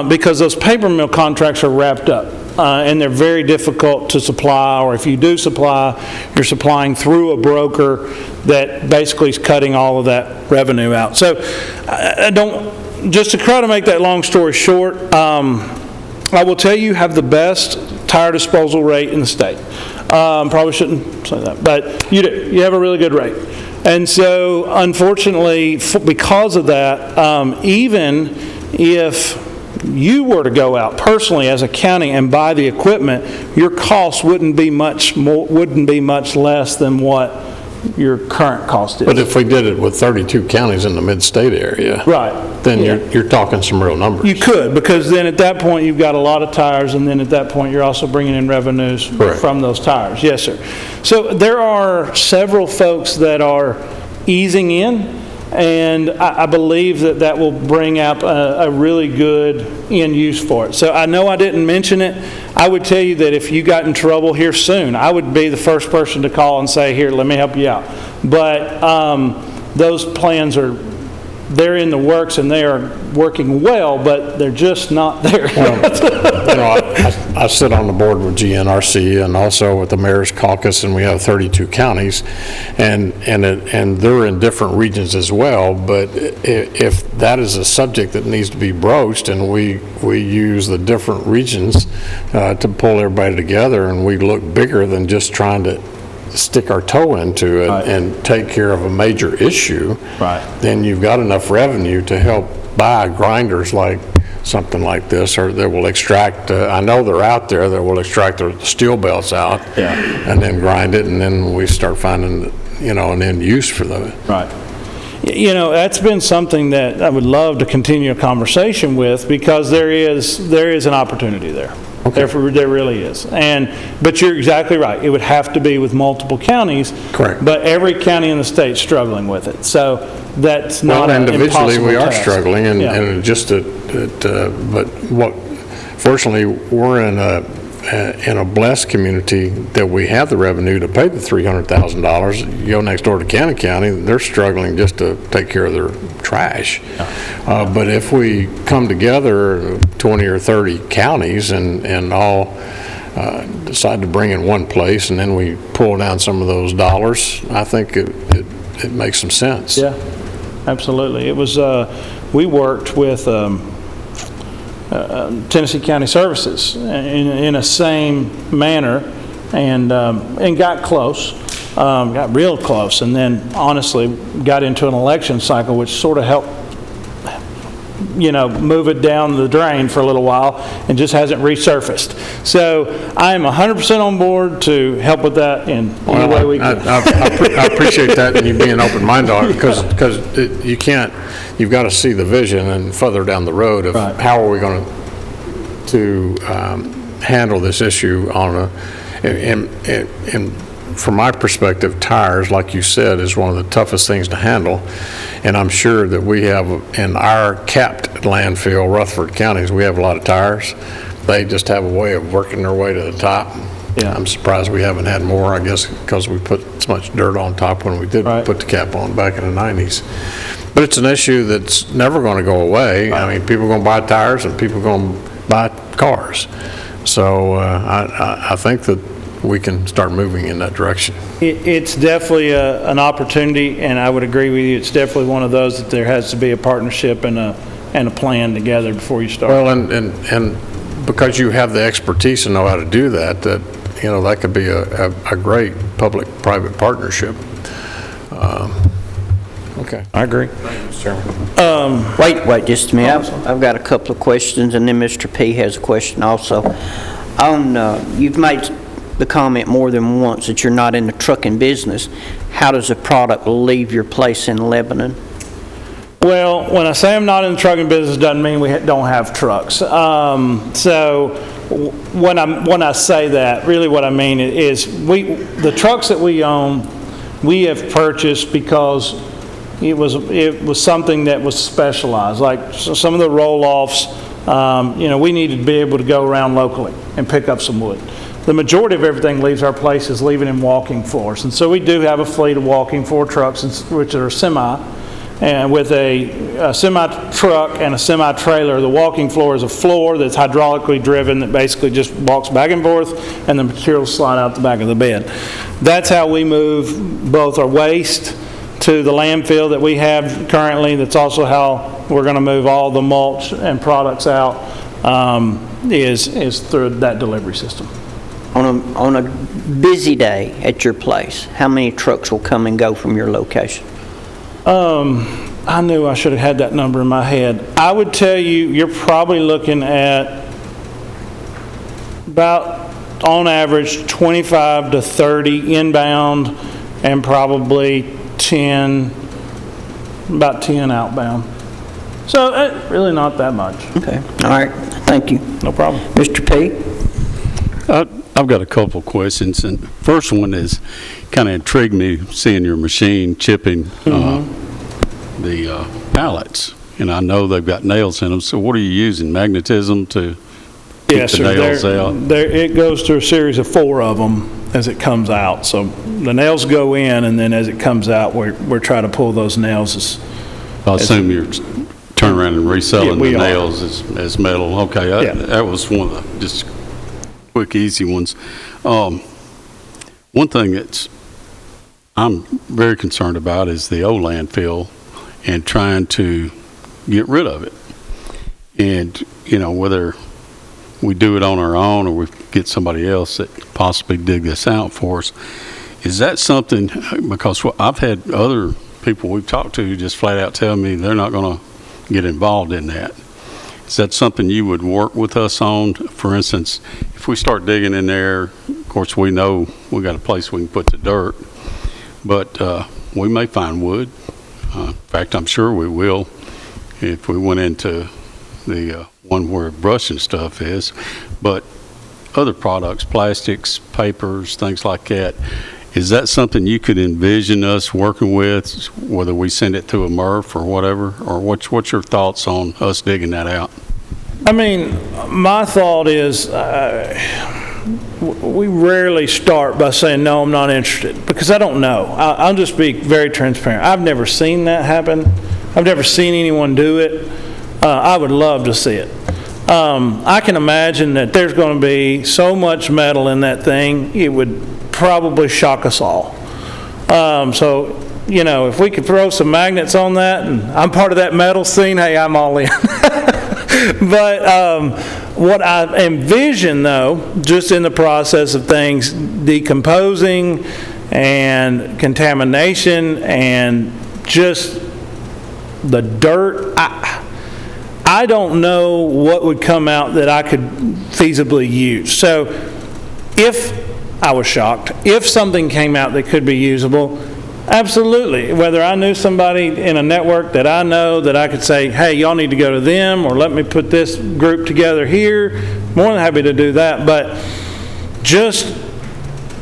Because those paper mill contracts are wrapped up. And they're very difficult to supply, or if you do supply, you're supplying through a broker that basically is cutting all of that revenue out. So just to try to make that long story short, I will tell you have the best tire disposal rate in the state. Probably shouldn't say that, but you do. You have a really good rate. And so, unfortunately, because of that, even if you were to go out personally as a county and buy the equipment, your cost wouldn't be much less than what your current cost is. But if we did it with 32 counties in the mid-state area. Right. Then Yeah. you're talking some real numbers. You could, because then at that point, you've got a lot of tires, and then at that point, you're also bringing in revenues Correct. from those tires. Yes, sir. So there are several folks that are easing in, and I believe that that will bring out a really good end use for it. So I know I didn't mention it. I would tell you that if you got in trouble here soon, I would be the first person to call and say, here, let me help you out. But those plans they're in the works, and they are working well, but they're just not there yet. I sit on the board with GNRC and also with the Mayor's Caucus, and we have 32 counties, and they're in different regions as well, but if that is a subject that needs to be broached, and we use the different regions to pull everybody together, and we look bigger than just trying to stick our toe into it Right. and take care of a major issue, Right. then you've got enough revenue to help buy grinders like something like this, or that will extract, I know they're out there, that will extract the steel belts out Yeah. and then grind it, and then we start finding, an end use for those. Right. That's been something that I would love to continue a conversation with, because there is an opportunity there. There really is. But you're exactly right. It would have to be with multiple counties. Correct. But every county in the state's struggling with it. So that's not an impossible Individually, we are task. struggling, Yeah. and just fortunately, we're in a blessed community that we have the revenue to pay the $300,000. You go next door to Cannon County, they're struggling just to take care of their trash. But if we come together, 20 or 30 counties, and all decide to bring in one place, and then we pull down some of those dollars, I think it makes some sense. Yeah, absolutely. It was, we worked with Tennessee County Services in a same manner, and got close, got real close, and then honestly got into an election cycle, which sort of helped move it down the drain for a little while, and just hasn't resurfaced. So I am 100% on board to help with that in any way we can. I appreciate that, and you being open-minded on it, because you can't, you've got to see the vision and further down the road of Right. how are we going to handle this issue and from my perspective, tires, like you said, is one of the toughest things to handle, and I'm sure that we have, in our capped landfill, Rutherford counties, we have a lot of tires. They just have a way of working their way to the top. Yeah. I'm surprised we haven't had more, I guess, because we put so much dirt on top when we did Right. put the cap on back in the 90s. But it's an issue that's never going to go away. I mean, people are going to buy tires, and people are going to buy cars. So I think that we can start moving in that direction. It's definitely an opportunity, and I would agree with you. It's definitely one of those that there has to be a partnership and a plan together before you start. Well, and because you have the expertise and know how to do that, that could be a great public-private partnership. Okay. I agree. Wait just a minute. I've got a couple of questions, and then Mr. P has a question also. You've made the comment more than once that you're not in the trucking business. How does a product leave your place in Lebanon? Well, when I say I'm not in the trucking business, doesn't mean we don't have trucks. So when I say that, really what I mean is the trucks that we own, we have purchased because it was something that was specialized. Like some of the roll-offs, we needed to be able to go around locally and pick up some wood. The majority of everything leaves our place is leaving in walking floors. And so we do have a fleet of walking floor trucks, which are semi, and with a semi-truck and a semi-trailer. The walking floor is a floor that's hydraulically driven that basically just walks back and forth, and the materials slide out the back of the bed. That's how we move both our waste to the landfill that we have currently. That's also how we're going to move all the mulch and products out, is through that delivery system. On a busy day at your place, how many trucks will come and go from your location? I knew I should have had that number in my head. I would tell you, you're probably looking at about, on average, 25 to 30 inbound and probably about 10 outbound. So really not that much. Okay, all right, thank you. No problem. Mr. P.? I've got a couple of questions, and first one is kind of intrigued me seeing your machine chipping the pallets, and I know they've got nails in them. So what are you using? Magnetism to keep Yes, the sir. nails out? It goes through a series of 4 of them as it comes out. So the nails go in, and then as it comes out, we're trying to pull those nails. I assume you're turning around and reselling Yeah, we the are. nails as metal. Okay, Yeah. that was one of the just quick, easy ones. One thing I'm very concerned about is the old landfill and trying to get rid of it. And, whether we do it on our own or we get somebody else that could possibly dig this out for us, is that something, because I've had other people we've talked to just flat out tell me they're not going to get involved in that. Is that something you would work with us on? For instance, if we start digging in there, of course, we know we got a place we can put the dirt, but we may find wood. In fact, I'm sure we will if we went into the one where brush and stuff is. But other products, plastics, papers, things like that, is that something you could envision us working with, whether we send it to a MRF or whatever? Or what's your thoughts on us digging that out? I mean, my thought is we rarely start by saying, no, I'm not interested, because I don't know. I'll just be very transparent. I've never seen that happen. I've never seen anyone do it. I would love to see it. I can imagine that there's going to be so much metal in that thing, it would probably shock us all. So, if we could throw some magnets on that, and I'm part of that metal scene, hey, I'm all in. But what I envision, though, just in the process of things decomposing and contamination and just the dirt, I don't know what would come out that I could feasibly use. So if I was shocked, if something came out that could be usable, absolutely. Whether I knew somebody in a network that I know that I could say, hey, y'all need to go to them, or let me put this group together here, more than happy to do that. But just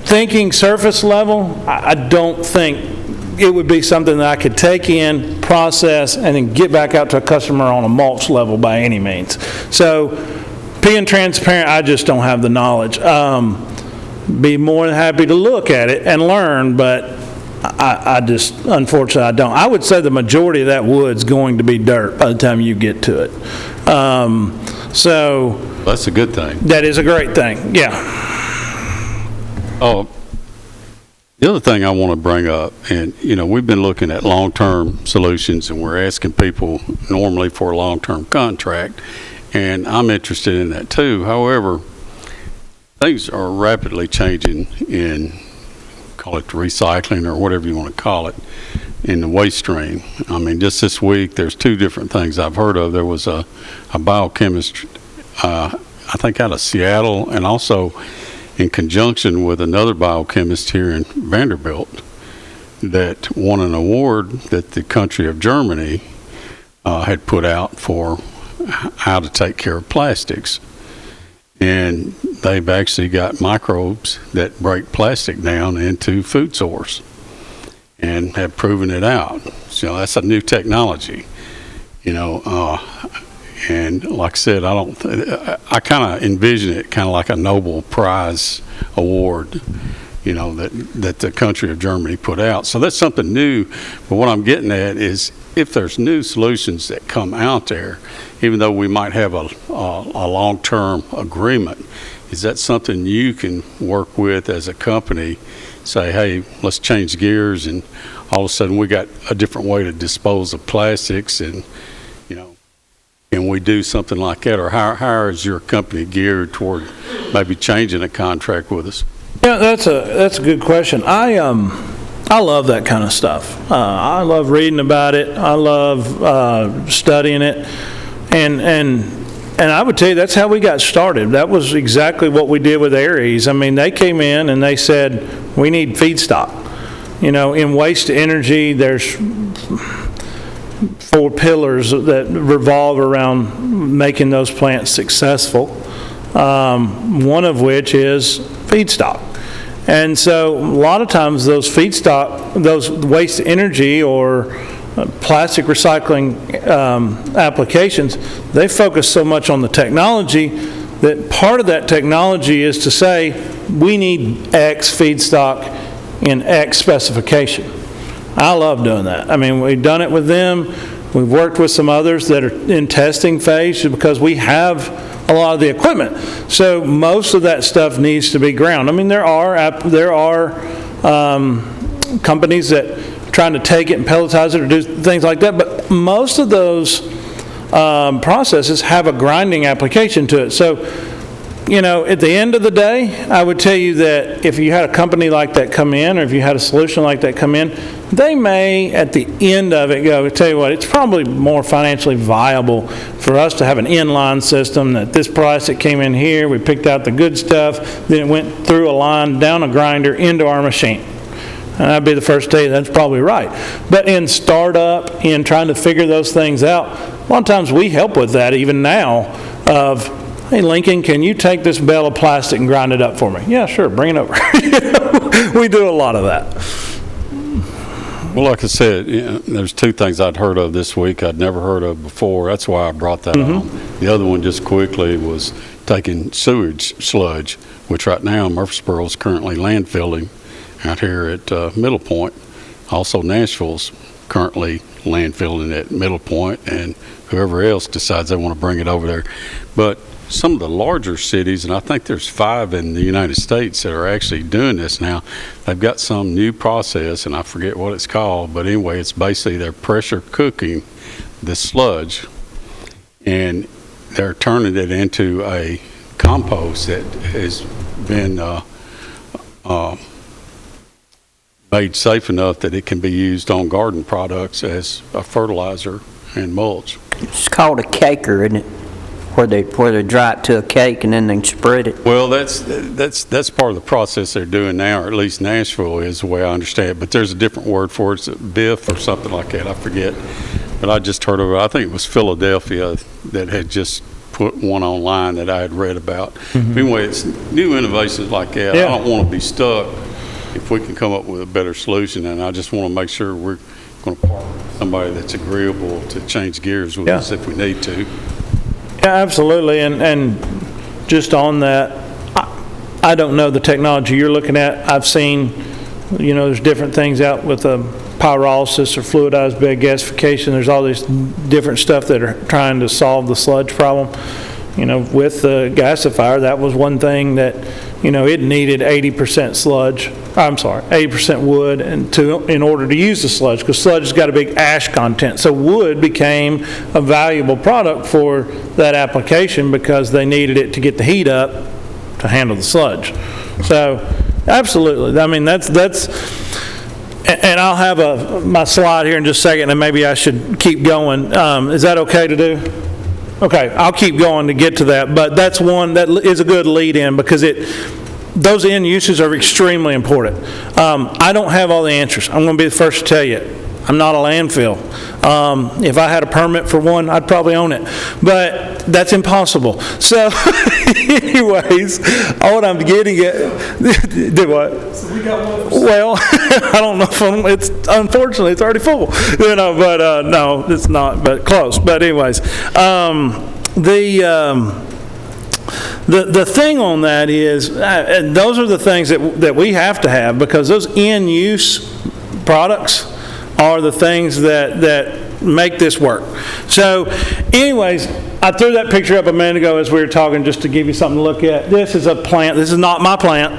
thinking surface level, I don't think it would be something that I could take in, process, and then get back out to a customer on a mulch level by any means. So being transparent, I just don't have the knowledge. Be more than happy to look at it and learn, but I just, unfortunately, I don't. I would say the majority of that wood's going to be dirt by the time you get to it. So That's a good thing. that is a great thing, yeah. Oh, the other thing I want to bring up, and we've been looking at long-term solutions, and we're asking people normally for a long-term contract, and I'm interested in that too. However, things are rapidly changing in, call it recycling or whatever you want to call it, in the waste stream. I mean, just this week, there's 2 different things I've heard of. There was a biochemist, I think out of Seattle, and also in conjunction with another biochemist here in Vanderbilt, that won an award that the country of Germany had put out for how to take care of plastics. And they've actually got microbes that break plastic down into food source and have proven it out. So that's a new technology, and like I said, I kind of envision it kind of like a Nobel Prize award, that the country of Germany put out. So that's something new. But what I'm getting at is, if there's new solutions that come out there, even though we might have a long-term agreement, is that something you can work with as a company? Say, hey, let's change gears, and all of a sudden we got a different way to dispose of plastics, and can we do something like that? Or how is your company geared toward maybe changing a contract with us? Yeah, that's a good question. I love that kind of stuff. I love reading about it. I love studying it, and I would tell you that's how we got started. That was exactly what we did with Aries. I mean, they came in and they said, we need feedstock. In waste energy, there's 4 pillars that revolve around making those plants successful, one of which is feedstock. And so a lot of times those waste energy or plastic recycling applications, they focus so much on the technology that part of that technology is to say, we need X feedstock in X specification. I love doing that. I mean, we've done it with them. We've worked with some others that are in testing phase because we have a lot of the equipment. So most of that stuff needs to be ground. I mean, there are companies that are trying to take it and pelletize it or do things like that, but most of those processes have a grinding application to it. So, at the end of the day, I would tell you that if you had a company like that come in, or if you had a solution like that come in, they may, at the end of it, go, tell you what, it's probably more financially viable for us to have an inline system that this price that came in here, we picked out the good stuff, then it went through a line, down a grinder, into our machine. And I'd be the first to tell you that's probably right. But in startup, in trying to figure those things out, a lot of times we help with that even now of, hey, Lincoln, can you take this bale of plastic and grind it up for me? Yeah, sure, bring it over. We do a lot of that. Well, like I said, there's 2 things I'd heard of this week I'd never heard of before. That's why I brought that on. The other one, just quickly, was taking sewage sludge, which right now Murfreesboro is currently landfilling out here at Middle Point. Also, Nashville's currently landfilling at Middle Point, and whoever else decides they want to bring it over there. But some of the larger cities, and I think there's 5 in the United States that are actually doing this now, they've got some new process, and I forget what it's called, but anyway, it's basically they're pressure cooking the sludge, and they're turning it into a compost that has been made safe enough that it can be used on garden products as a fertilizer and mulch. It's called a caker, isn't it? Where they dry it to a cake and then they spread it. Well, that's part of the process they're doing now, or at least Nashville is the way I understand it. But there's a different word for it. It's biff or something like that. I forget. But I just heard of it. I think it was Philadelphia that had just put one online that I had read about. Anyway, it's new innovations like that. Yeah. I don't want to be stuck if we can come up with a better solution, and I just want to make sure we're going to partner with somebody that's agreeable to change gears with us if we need to. Yeah, absolutely. And just on that, I don't know the technology you're looking at. I've seen, there's different things out with pyrolysis or fluidized bed gasification. There's all this different stuff that are trying to solve the sludge problem. With the gasifier, that was one thing that, it needed 80% 80% wood in order to use the sludge, because sludge has got a big ash content. So wood became a valuable product for that application because they needed it to get the heat up to handle the sludge. So absolutely. I mean, that's and I'll have my slide here in just a second, and maybe I should keep going. Is that okay to do? Okay, I'll keep going to get to that, but that's one that is a good lead-in because those end uses are extremely important. I don't have all the answers. I'm going to be the first to tell you. I'm not a landfill. If I had a permit for one, I'd probably own it, but that's impossible. So, anyways, what I'm getting at, did what? So we got one. Well, I don't know if unfortunately it's already full, but no, it's not, but close. But anyways, the thing on that is, and those are the things that we have to have, because those end-use products are the things that make this work. So anyways, I threw that picture up a minute ago as we were talking, just to give you something to look at. This is a plant. This is not my plant.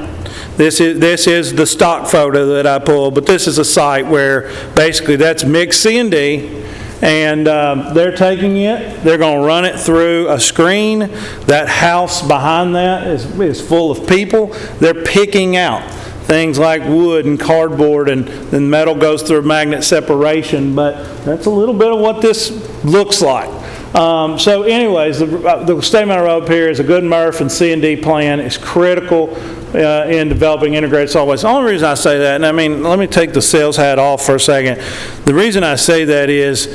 This is the stock photo that I pulled, but this is a site where basically that's mixed C&D, and they're taking it, they're going to run it through a screen. That house behind that is full of people. They're picking out things like wood and cardboard, and then metal goes through magnet separation, but that's a little bit of what this looks like. So anyways, the statement I wrote up here is a good MRF and C&D plan is critical in developing integrated solid waste. The only reason I say that, and I mean, let me take the sales hat off for a second. The reason I say that is,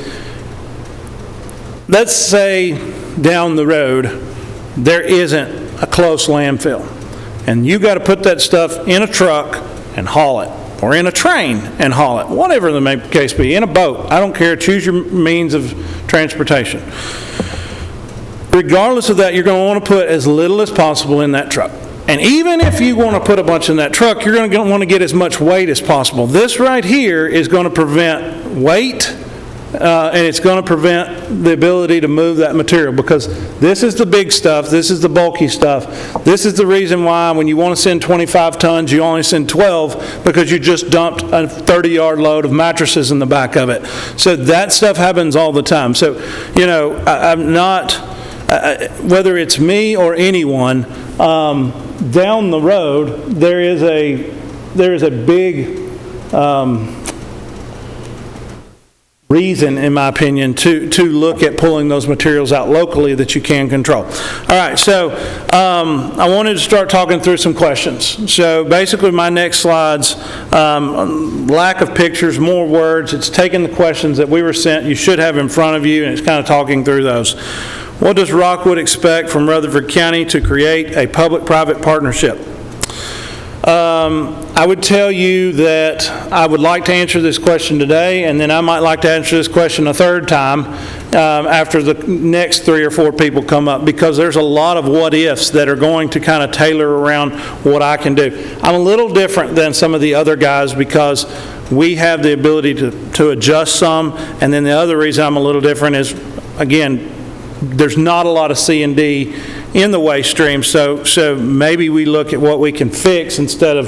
let's say down the road, there isn't a close landfill. And you got to put that stuff in a truck and haul it, or in a train and haul it, whatever the case be, in a boat. I don't care. Choose your means of transportation. Regardless of that, you're going to want to put as little as possible in that truck. And even if you want to put a bunch in that truck, you're going to want to get as much weight as possible. This right here is going to prevent weight, and it's going to prevent the ability to move that material, because this is the big stuff, this is the bulky stuff. This is the reason why when you want to send 25 tons, you only send 12, because you just dumped a 30-yard load of mattresses in the back of it. So that stuff happens all the time. So, you know, I'm not, whether it's me or anyone, down the road, there is a big reason, in my opinion, to look at pulling those materials out locally that you can control. All right, so I wanted to start talking through some questions. So basically my next slide's lack of pictures, more words. It's taking the questions that we were sent, you should have in front of you, and it's kind of talking through those. What does Rockwood expect from Rutherford County to create a public-private partnership? I would tell you that I would like to answer this question today, and then I might like to answer this question a third time after the next 3 or 4 people come up, because there's a lot of what-ifs that are going to kind of tailor around what I can do. I'm a little different than some of the other guys because we have the ability to adjust some, and then the other reason I'm a little different is, again, there's not a lot of C&D in the waste stream, so maybe we look at what we can fix instead of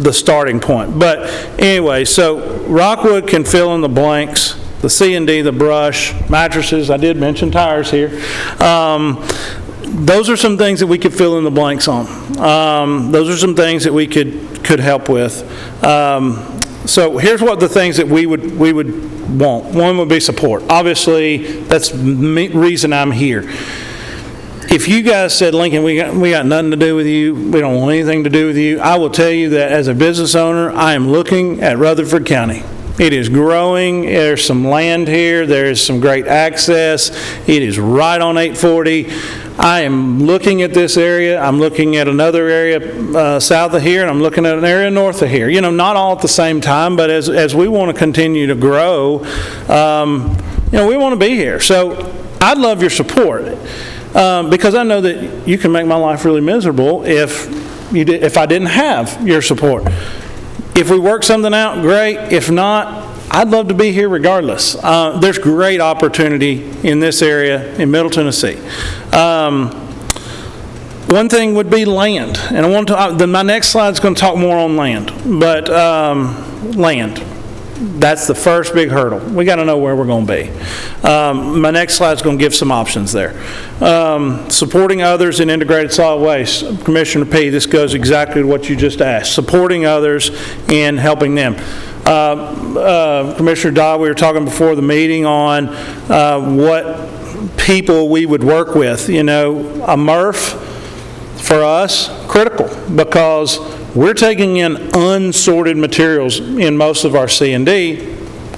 the starting point. But anyway, so Rockwood can fill in the blanks, the C&D, the brush, mattresses, I did mention tires here. Those are some things that we could fill in the blanks on. Those are some things that we could help with. So here's what the things that we would want. One would be support. Obviously, that's the reason I'm here. If you guys said, Lincoln, we got nothing to do with you, we don't want anything to do with you, I will tell you that as a business owner, I am looking at Rutherford County. It is growing. There's some land here. There's some great access. It is right on 840. I am looking at this area. I'm looking at another area south of here, and I'm looking at an area north of here. You know, not all at the same time, but as we want to continue to grow, you know, we want to be here. So I'd love your support because I know that you can make my life really miserable if I didn't have your support. If we work something out, great. If not, I'd love to be here regardless. There's great opportunity in this area in Middle Tennessee. One thing would be land, and I want to. My next slide is going to talk more on land, but land. That's the first big hurdle. We got to know where we're going to be. My next slide is going to give some options there. Supporting others in integrated solid waste. Commissioner P., this goes exactly to what you just asked. Supporting others in helping them. Commissioner Dodd, we were talking before the meeting on what people we would work with. You know, a MRF for us, critical, because we're taking in unsorted materials in most of our C&D.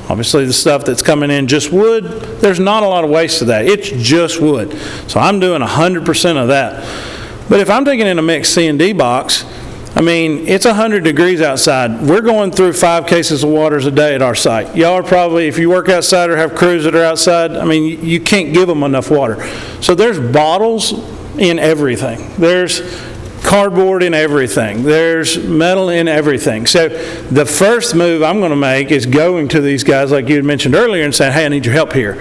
Obviously, the stuff that's coming in just wood, there's not a lot of waste to that. It's just wood. So I'm doing 100% of that. But if I'm taking in a mixed C&D box, I mean, it's 100 degrees outside. We're going through 5 cases of waters a day at our site. Y'all are probably, if you work outside or have crews that are outside, I mean, you can't give them enough water. So there's bottles in everything. There's cardboard in everything. There's metal in everything. So the first move I'm going to make is going to these guys like you had mentioned earlier and saying, hey, I need your help here.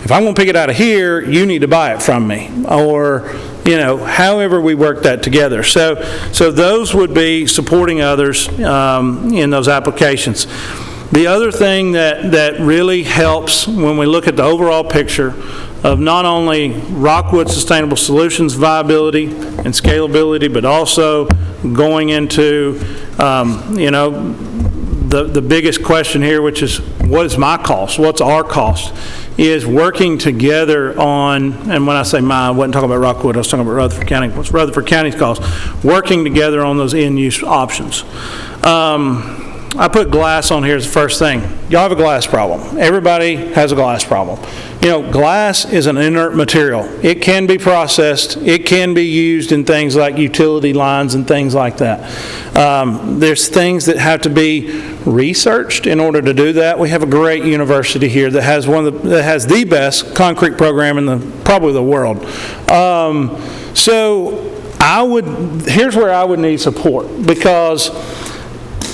If I'm going to pick it out of here, you need to buy it from me. Or, you know, however we work that together. So those would be supporting others in those applications. The other thing that really helps when we look at the overall picture of not only Rockwood Sustainable Solutions viability and scalability, but also going into, you know, the biggest question here, which is what is my cost? What's our cost? Is working together on, and when I say my, I wasn't talking about Rockwood, I was talking about Rutherford County. What's Rutherford County's cost? Working together on those end-use options. I put glass on here as the first thing. Y'all have a glass problem. Everybody has a glass problem. You know, glass is an inert material. It can be processed. It can be used in things like utility lines and things like that. There's things that have to be researched in order to do that. We have a great university here that has the best concrete program in probably the world. Here's where I would need support, because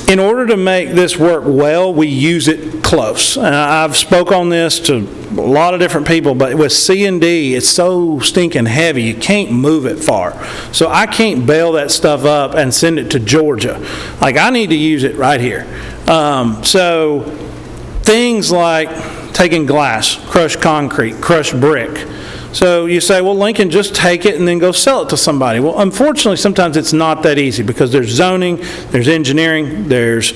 in order to make this work well, we use it close. And I've spoke on this to a lot of different people, but with C&D, it's so stinking heavy, you can't move it far. So I can't bale that stuff up and send it to Georgia. Like, I need to use it right here. So things like taking glass, crushed concrete, crushed brick. So you say, well, Lincoln, just take it and then go sell it to somebody. Well, unfortunately, sometimes it's not that easy, because there's zoning, there's engineering, there's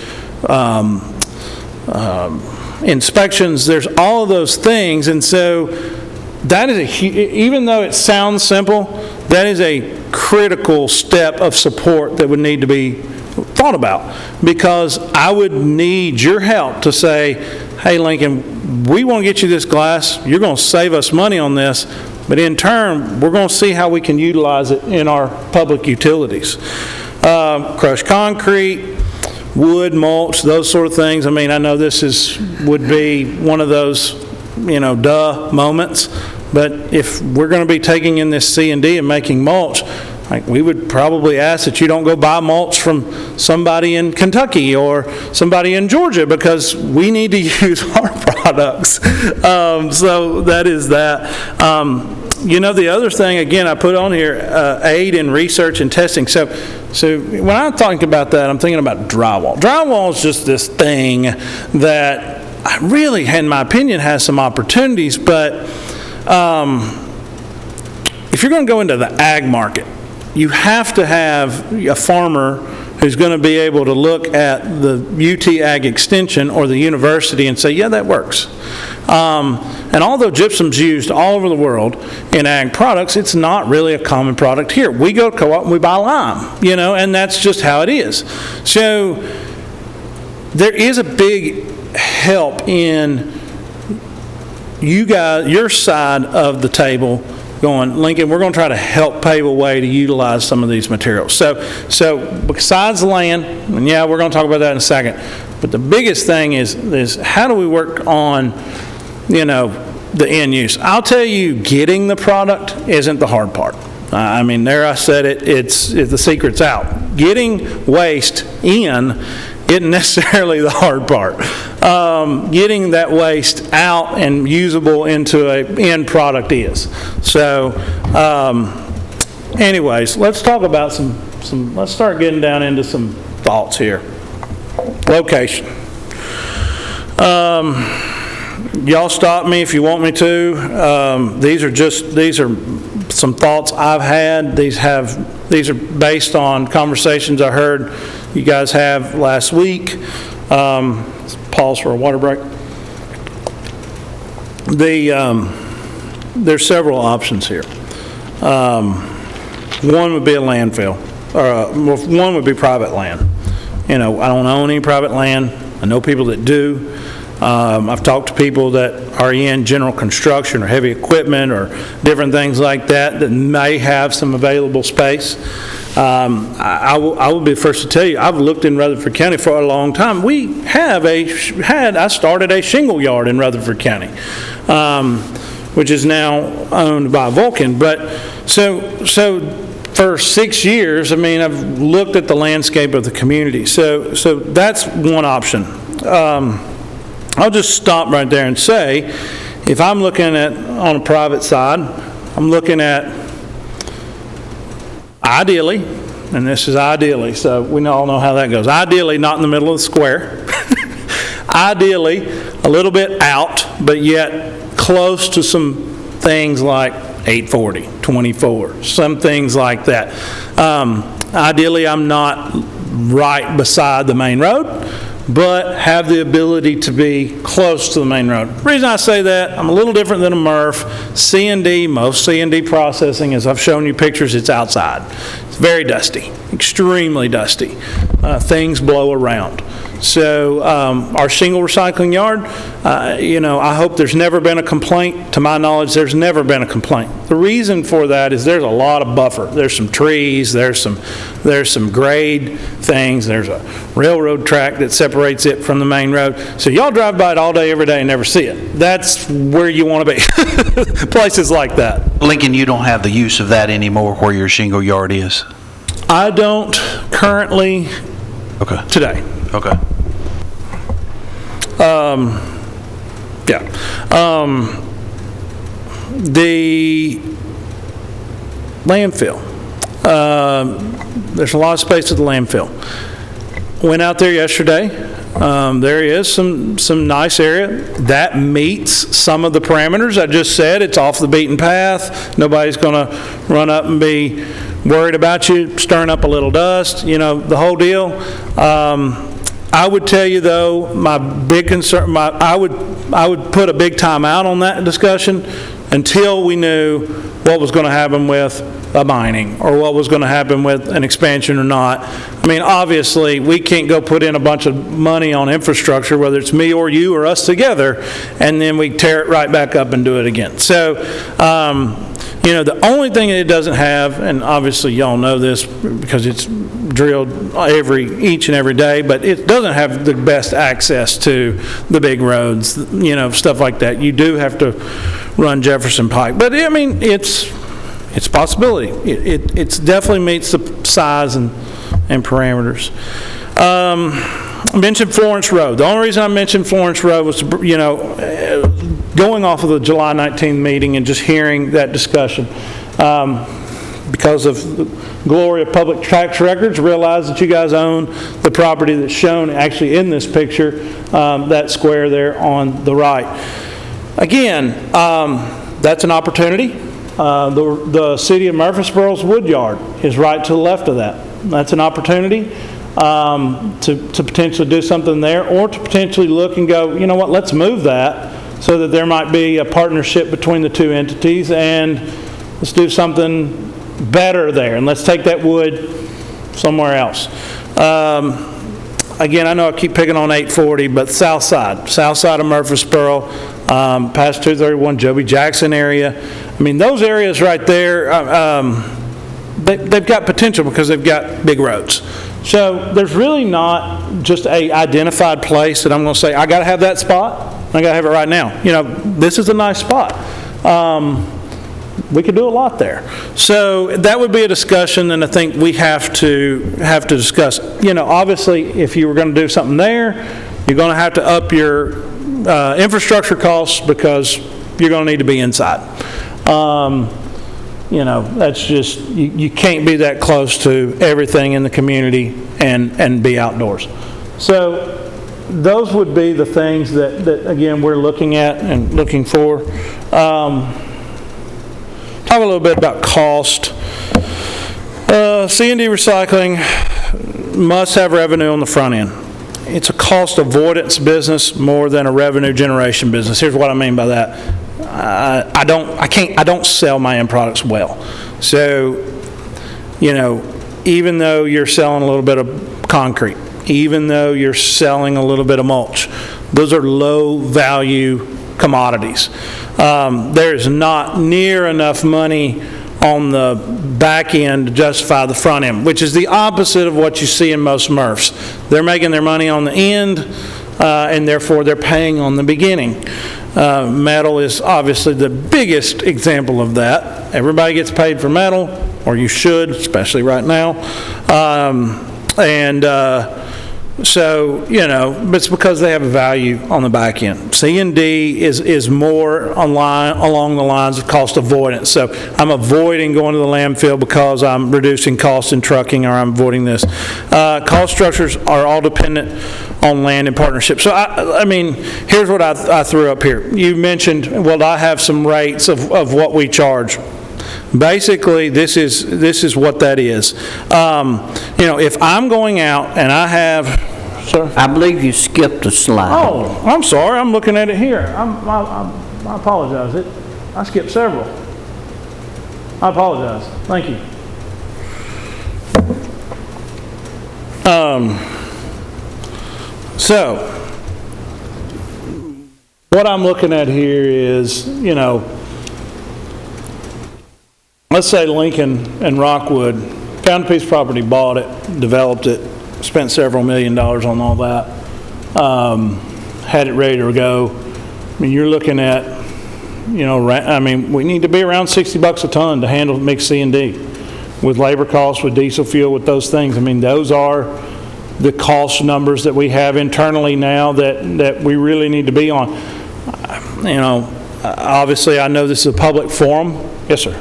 inspections, there's all of those things. And so that is even though it sounds simple, that is a critical step of support that would need to be thought about, because I would need your help to say, hey, Lincoln, we want to get you this glass. You're going to save us money on this, but in turn, we're going to see how we can utilize it in our public utilities. Crushed concrete, wood, mulch, those sort of things. I mean, I know this would be one of those, duh moments, but if we're going to be taking in this C&D and making mulch, like, we would probably ask that you don't go buy mulch from somebody in Kentucky or somebody in Georgia, because we need to use our products. So that is that. The other thing, again, I put on here, aid in research and testing. So when I'm talking about that, I'm thinking about drywall. Drywall is just this thing that I really, in my opinion, has some opportunities, but if you're going to go into the ag market, you have to have a farmer who's going to be able to look at the UT Ag Extension or the university and say, yeah, that works. And although gypsum's used all over the world in ag products, it's not really a common product here. We go to co-op and we buy lime, and that's just how it is. So there is a big help in you guys, your side of the table, going, Lincoln, we're going to try to help pave a way to utilize some of these materials. So besides land, and yeah, we're going to talk about that in a second, but the biggest thing is how do we work on, the end use? I'll tell you, getting the product isn't the hard part. I mean, there I said it, it's the secret's out. Getting waste in isn't necessarily the hard part. Getting that waste out and usable into an end product is. So, anyways, let's talk about let's start getting down into some thoughts here. Location. Y'all stop me if you want me to. These are some thoughts I've had. These are based on conversations I heard you guys have last week. Pause for a water break. There's several options here. One would be a landfill, or one would be private land. I don't own any private land. I know people that do. I've talked to people that are in general construction or heavy equipment or different things like that may have some available space. I will be the first to tell you, I've looked in Rutherford County for a long time. I started a shingle yard in Rutherford County, which is now owned by Vulcan. But so for 6 years, I've looked at the landscape of the community. So that's one option. I'll just stop right there and say, if I'm looking at on a private side, I'm looking at ideally, and this is ideally, so we all know how that goes. Ideally, not in the middle of the square. Ideally, a little bit out, but yet close to some things like 840, 24, some things like that. Ideally, I'm not right beside the main road, but have the ability to be close to the main road. The reason I say that, I'm a little different than a MRF. C&D, most C&D processing, as I've shown you pictures, it's outside. It's very dusty, extremely dusty. Things blow around. So our shingle recycling yard, I hope there's never been a complaint. To my knowledge, there's never been a complaint. The reason for that is there's a lot of buffer. There's some trees, there's some grade things, there's a railroad track that separates it from the main road. So y'all drive by it all day, every day, and never see it. That's where you want to be. Places like that. Lincoln, you don't have the use of that anymore where your shingle yard is? I don't currently today. Okay. The landfill. There's a lot of space at the landfill. Went out there yesterday. There is some nice area that meets some of the parameters I just said. It's off the beaten path. Nobody's going to run up and be worried about you stirring up a little dust. The whole deal. I would tell you though, my big concern, I would put a big time out on that discussion until we knew what was going to happen with a mining or what was going to happen with an expansion or not. I mean, obviously, we can't go put in a bunch of money on infrastructure, whether it's me or you or us together, and then we tear it right back up and do it again. So, the only thing that it doesn't have, and obviously y'all know this because it's drilled each and every day, but it doesn't have the best access to the big roads, stuff like that. You do have to run Jefferson Pike. But, I mean, it's a possibility. It definitely meets the size and parameters. I mentioned Florence Road. The only reason I mentioned Florence Road was, going off of the July 19th meeting and just hearing that discussion. Because of the glory of public tax records, realize that you guys own the property that's shown actually in this picture, that square there on the right. Again, that's an opportunity. The city of Murfreesboro's wood yard is right to the left of that. That's an opportunity to potentially do something there, or to potentially look and go, you know what, let's move that so that there might be a partnership between the two entities, and let's do something better there, and let's take that wood somewhere else. Again, I know I keep picking on 840, but south side of Murfreesboro, past 231, Joby Jackson area. I mean, those areas right there, they've got potential because they've got big roads. So there's really not just a identified place that I'm going to say, I got to have that spot, I got to have it right now. This is a nice spot. We could do a lot there. So that would be a discussion, and I think we have to discuss. Obviously, if you were going to do something there, you're going to have to up your infrastructure costs because you're going to need to be inside. That's just, you can't be that close to everything in the community and be outdoors. So those would be the things that again, we're looking at and looking for. Talk a little bit about cost. C&D recycling must have revenue on the front end. It's a cost avoidance business more than a revenue generation business. Here's what I mean by that. I don't sell my end products well. So, even though you're selling a little bit of concrete, even though you're selling a little bit of mulch, those are low value commodities. There's not near enough money on the back end to justify the front end, which is the opposite of what you see in most MRFs. They're making their money on the end, and therefore they're paying on the beginning. Metal is obviously the biggest example of that. Everybody gets paid for metal, or you should, especially right now. So, but it's because they have a value on the back end. C&D is more along the lines of cost avoidance. So I'm avoiding going to the landfill because I'm reducing costs in trucking, or I'm avoiding this. Cost structures are all dependent on land and partnership. So, I mean, here's what I threw up here. You mentioned, well, I have some rates of what we charge. Basically, this is what that is. If I'm going out and I have Sir? I believe you skipped a slide. Oh, I'm sorry, I'm looking at it here. I apologize. I skipped several. I apologize. Thank you. So, what I'm looking at here is, let's say Lincoln and Rockwood found a piece of property, bought it, developed it, spent several $1 million on all that, had it ready to go. I mean, you're looking at, we need to be around $60 a ton to handle mixed C&D with labor costs, with diesel fuel, with those things. I mean, those are the cost numbers that we have internally now that we really need to be on. Obviously, I know this is a public forum. Yes, sir.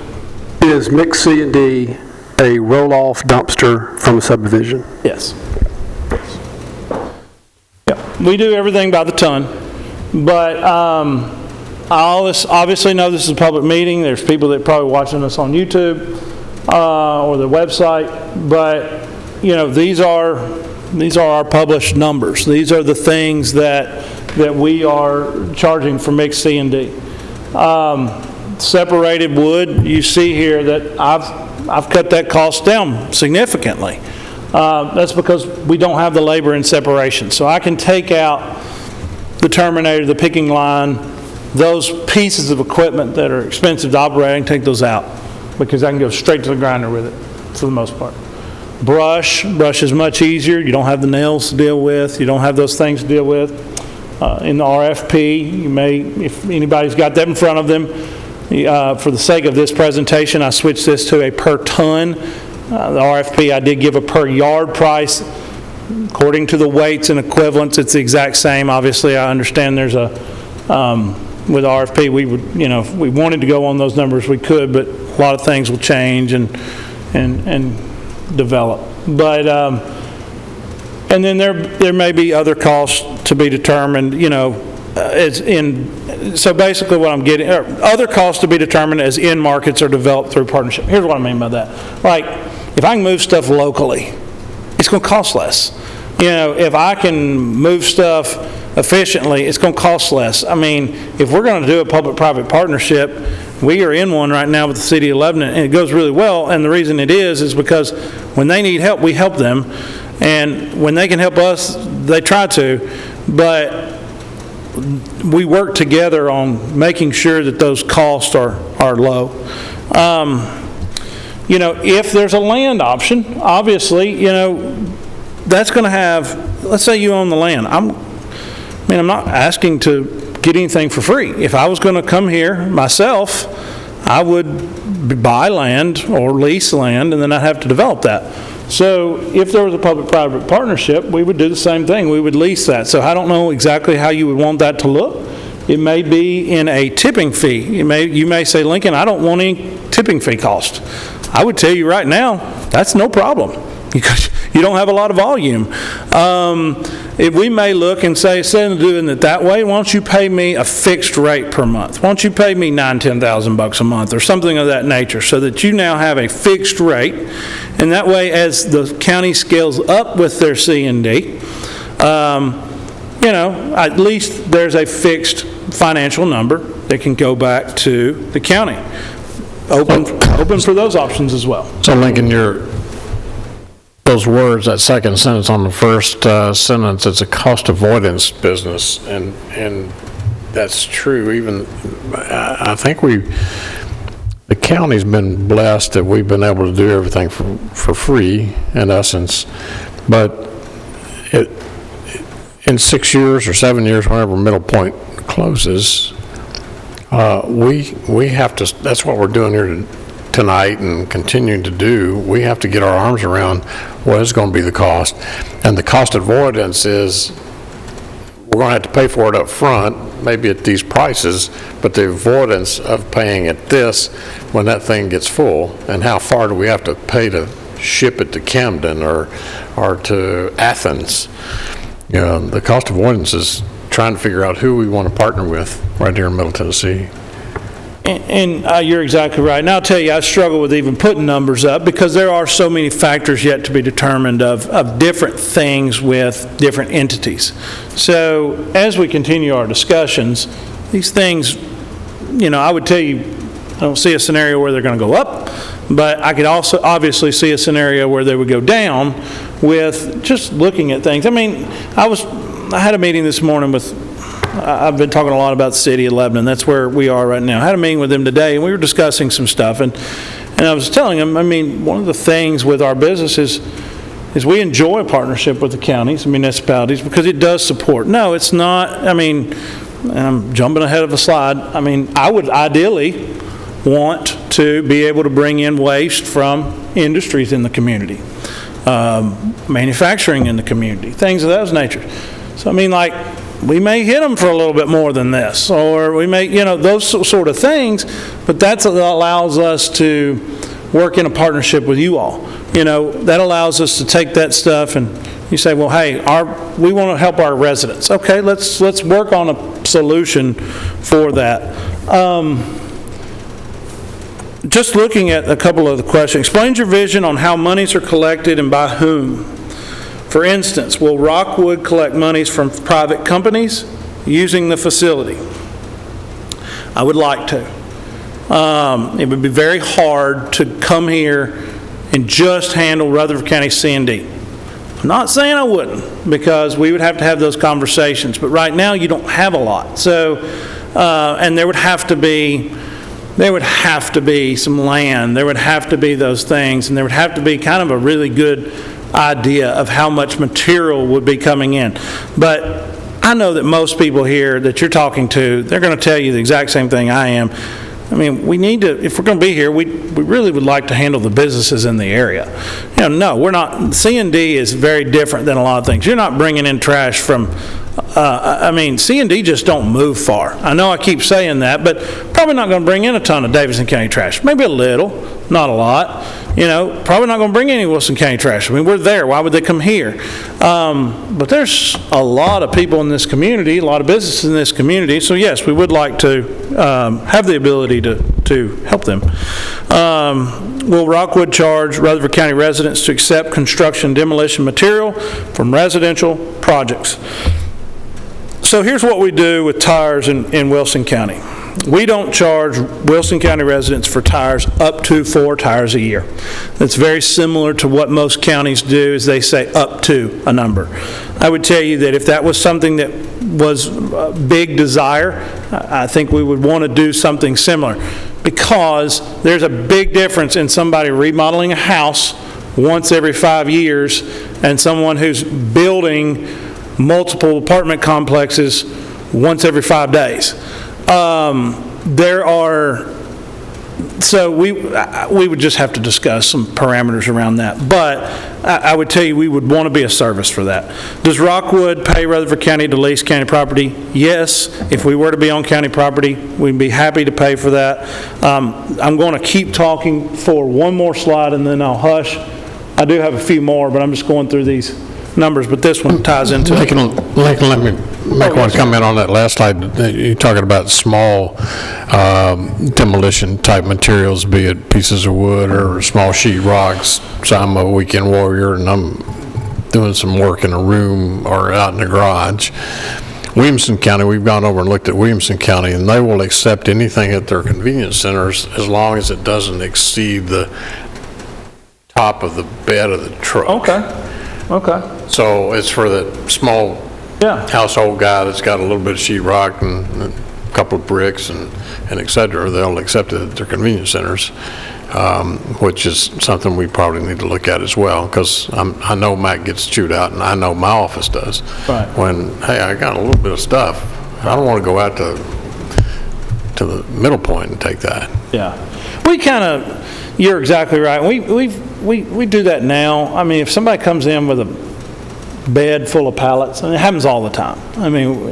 Is mixed C&D a roll-off dumpster from a subdivision? Yes. Yeah, we do everything by the ton, but I obviously know this is a public meeting. There's people that are probably watching us on YouTube or the website, but these are our published numbers. These are the things that we are charging for mixed C&D. Separated wood, you see here that I've cut that cost down significantly. That's because we don't have the labor in separation. So I can take out the terminator, the picking line, those pieces of equipment that are expensive to operate, I can take those out because I can go straight to the grinder with it for the most part. Brush is much easier. You don't have the nails to deal with. You don't have those things to deal with. In the RFP, you may, if anybody's got that in front of them, for the sake of this presentation, I switched this to a per ton. The RFP, I did give a per yard price. According to the weights and equivalents, it's the exact same. Obviously, I understand there's a, with RFP, we would, if we wanted to go on those numbers, we could, but a lot of things will change and develop. But, and then there may be other costs to be determined, so basically what I'm getting, other costs to be determined as end markets are developed through partnership. Here's what I mean by that. Like, if I can move stuff locally, it's going to cost less. If I can move stuff efficiently, it's going to cost less. I mean, if we're going to do a public-private partnership, we are in one right now with the City of Lebanon, and it goes really well, and the reason it is because when they need help, we help them, and when they can help us, they try to, but we work together on making sure that those costs are low. If there's a land option, obviously, that's going to have, let's say you own the land. I'm not asking to get anything for free. If I was going to come here myself, I would buy land or lease land, and then I'd have to develop that. So if there was a public-private partnership, we would do the same thing. We would lease that. So I don't know exactly how you would want that to look. It may be in a tipping fee. You may say, Lincoln, I don't want any tipping fee cost. I would tell you right now, that's no problem because you don't have a lot of volume. If we may look and say, instead of doing it that way, why don't you pay me a fixed rate per month? Why don't you pay me $9,000-$10,000 a month or something of that nature so that you now have a fixed rate, and that way as the county scales up with their C&D, at least there's a fixed financial number that can go back to the county. Open for those options as well. So Lincoln, those words, that second sentence on the first sentence, it's a cost avoidance business, and that's true. Even I think the county's been blessed that we've been able to do everything for free in essence, but in 6 years or 7 years, whenever Middle Point closes, we have to. That's what we're doing here tonight and continuing to do. We have to get our arms around what is going to be the cost, and the cost avoidance is we're going to have to pay for it up front, maybe at these prices, but the avoidance of paying at this when that thing gets full, and how far do we have to pay to ship it to Camden or to Athens. The cost avoidance is trying to figure out who we want to partner with right here in Middle Tennessee. And you're exactly right. And I'll tell you, I struggle with even putting numbers up because there are so many factors yet to be determined of different things with different entities. So as we continue our discussions, these things, I would tell you, I don't see a scenario where they're going to go up, but I could also obviously see a scenario where they would go down with just looking at things. I mean, I had a meeting this morning with, I've been talking a lot about the city of Lebanon. That's where we are right now. I had a meeting with them today, and we were discussing some stuff, and I was telling them, I mean, one of the things with our business is we enjoy a partnership with the counties and municipalities because it does support. No, it's not, I mean, and I'm jumping ahead of a slide, I mean, I would ideally want to be able to bring in waste from industries in the community, manufacturing in the community, things of those nature. So, I mean, like, we may hit them for a little bit more than this, or we may, those sort of things, but that allows us to work in a partnership with you all. That allows us to take that stuff and you say, well, hey, we want to help our residents. Okay, let's work on a solution for that. Just looking at a couple of the questions. Explain your vision on how monies are collected and by whom. For instance, will Rockwood collect monies from private companies using the facility? I would like to. It would be very hard to come here and just handle Rutherford County C&D. I'm not saying I wouldn't, because we would have to have those conversations, but right now you don't have a lot. So, and there would have to be some land, there would have to be those things, and there would have to be kind of a really good idea of how much material would be coming in. But I know that most people here that you're talking to, they're going to tell you the exact same thing I am. I mean, we need to, if we're going to be here, we really would like to handle the businesses in the area. No, we're not. C&D is very different than a lot of things. You're not bringing in trash from, I mean, C&D just don't move far. I know I keep saying that, but probably not going to bring in a ton of Davidson County trash. Maybe a little, not a lot. Probably not going to bring any Wilson County trash. I mean, we're there. Why would they come here? But there's a lot of people in this community, a lot of businesses in this community. So yes, we would like to have the ability to help them. Will Rockwood charge Rutherford County residents to accept construction demolition material from residential projects? So here's what we do with tires in Wilson County. We don't charge Wilson County residents for tires up to 4 tires a year. That's very similar to what most counties do, is they say up to a number. I would tell you that if that was something that was a big desire, I think we would want to do something similar, because there's a big difference in somebody remodeling a house once every 5 years and someone who's building multiple apartment complexes once every 5 days. So we would just have to discuss some parameters around that. But I would tell you we would want to be a service for that. Does Rockwood pay Rutherford County to lease county property? Yes. If we were to be on county property, we'd be happy to pay for that. I'm going to keep talking for one more slide and then I'll hush. I do have a few more, but I'm just going through these numbers, but this one ties into it. Let me make one comment on that last slide. You're talking about small demolition type materials, be it pieces of wood or small sheet rocks. So I'm a weekend warrior and I'm doing some work in a room or out in the garage. Williamson County, we've gone over and looked at Williamson County, and they will accept anything at their convenience centers as long as it doesn't exceed the top of the bed of the truck. Okay. So it's for the small household guy that's got a little bit of sheetrock and a couple of bricks and et cetera. They'll accept it at their convenience centers, which is something we probably need to look at as well, because I know Mac gets chewed out, and I know my office does. Right. When, hey, I got a little bit of stuff, I don't want to go out to the middle point and take that. Yeah. We kind of, you're exactly right. We do that now. I mean, if somebody comes in with a bed full of pallets, and it happens all the time. I mean,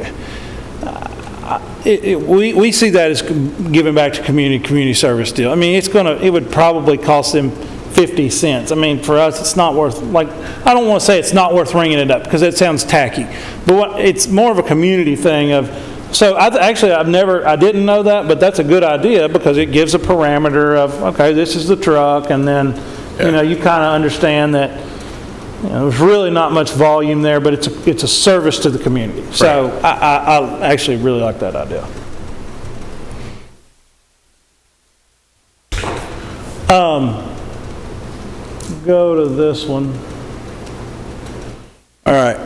we see that as giving back to community service deal. I mean, it would probably cost them 50 cents. I mean, for us, it's not worth, I don't want to say it's not worth ringing it up, because it sounds tacky. But it's more of a community thing of, So I didn't know that, but that's a good idea because it gives a parameter of, okay, this is the truck, and then, you kind of understand that, there's really not much volume there, but it's a service to the community. So I actually really like that idea. Go to this one. All right.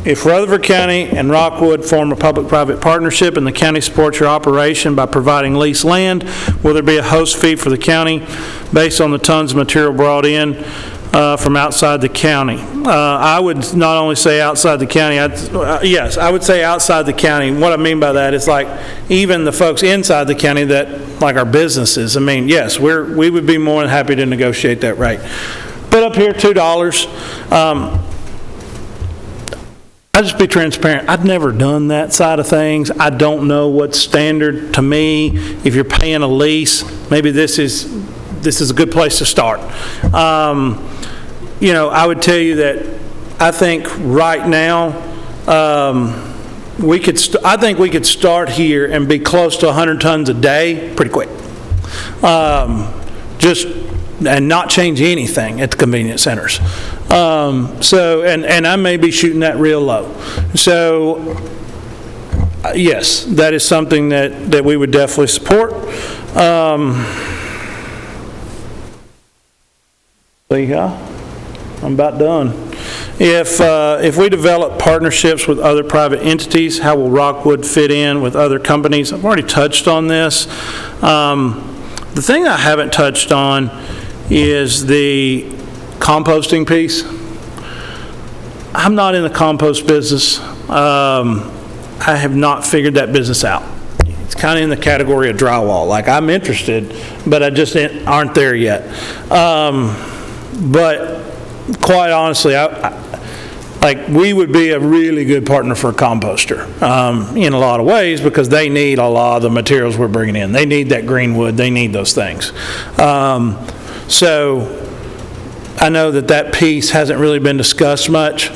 If Rutherford County and Rockwood form a public-private partnership and the county supports your operation by providing leased land, will there be a host fee for the county based on the tons of material brought in from outside the county? I would not only say outside the county, yes, I would say outside the county. What I mean by that is like even the folks inside the county that, like our businesses, I mean, yes, we would be more than happy to negotiate that rate. But up here, $2. I'll just be transparent. I've never done that side of things. I don't know what's standard. To me, if you're paying a lease, maybe this is a good place to start. I would tell you that I think right now I think we could start here and be close to 100 tons a day pretty quick. And not change anything at the convenience centers. And I may be shooting that real low. So, yes, that is something that we would definitely support. I'm about done. If we develop partnerships with other private entities, how will Rockwood fit in with other companies? I've already touched on this. The thing I haven't touched on is the composting piece. I'm not in the compost business. I have not figured that business out. It's kind of in the category of drywall. Like, I'm interested, but I just aren't there yet. But quite honestly, we would be a really good partner for a composter in a lot of ways because they need a lot of the materials we're bringing in. They need that green wood. They need those things. So I know that piece hasn't really been discussed much.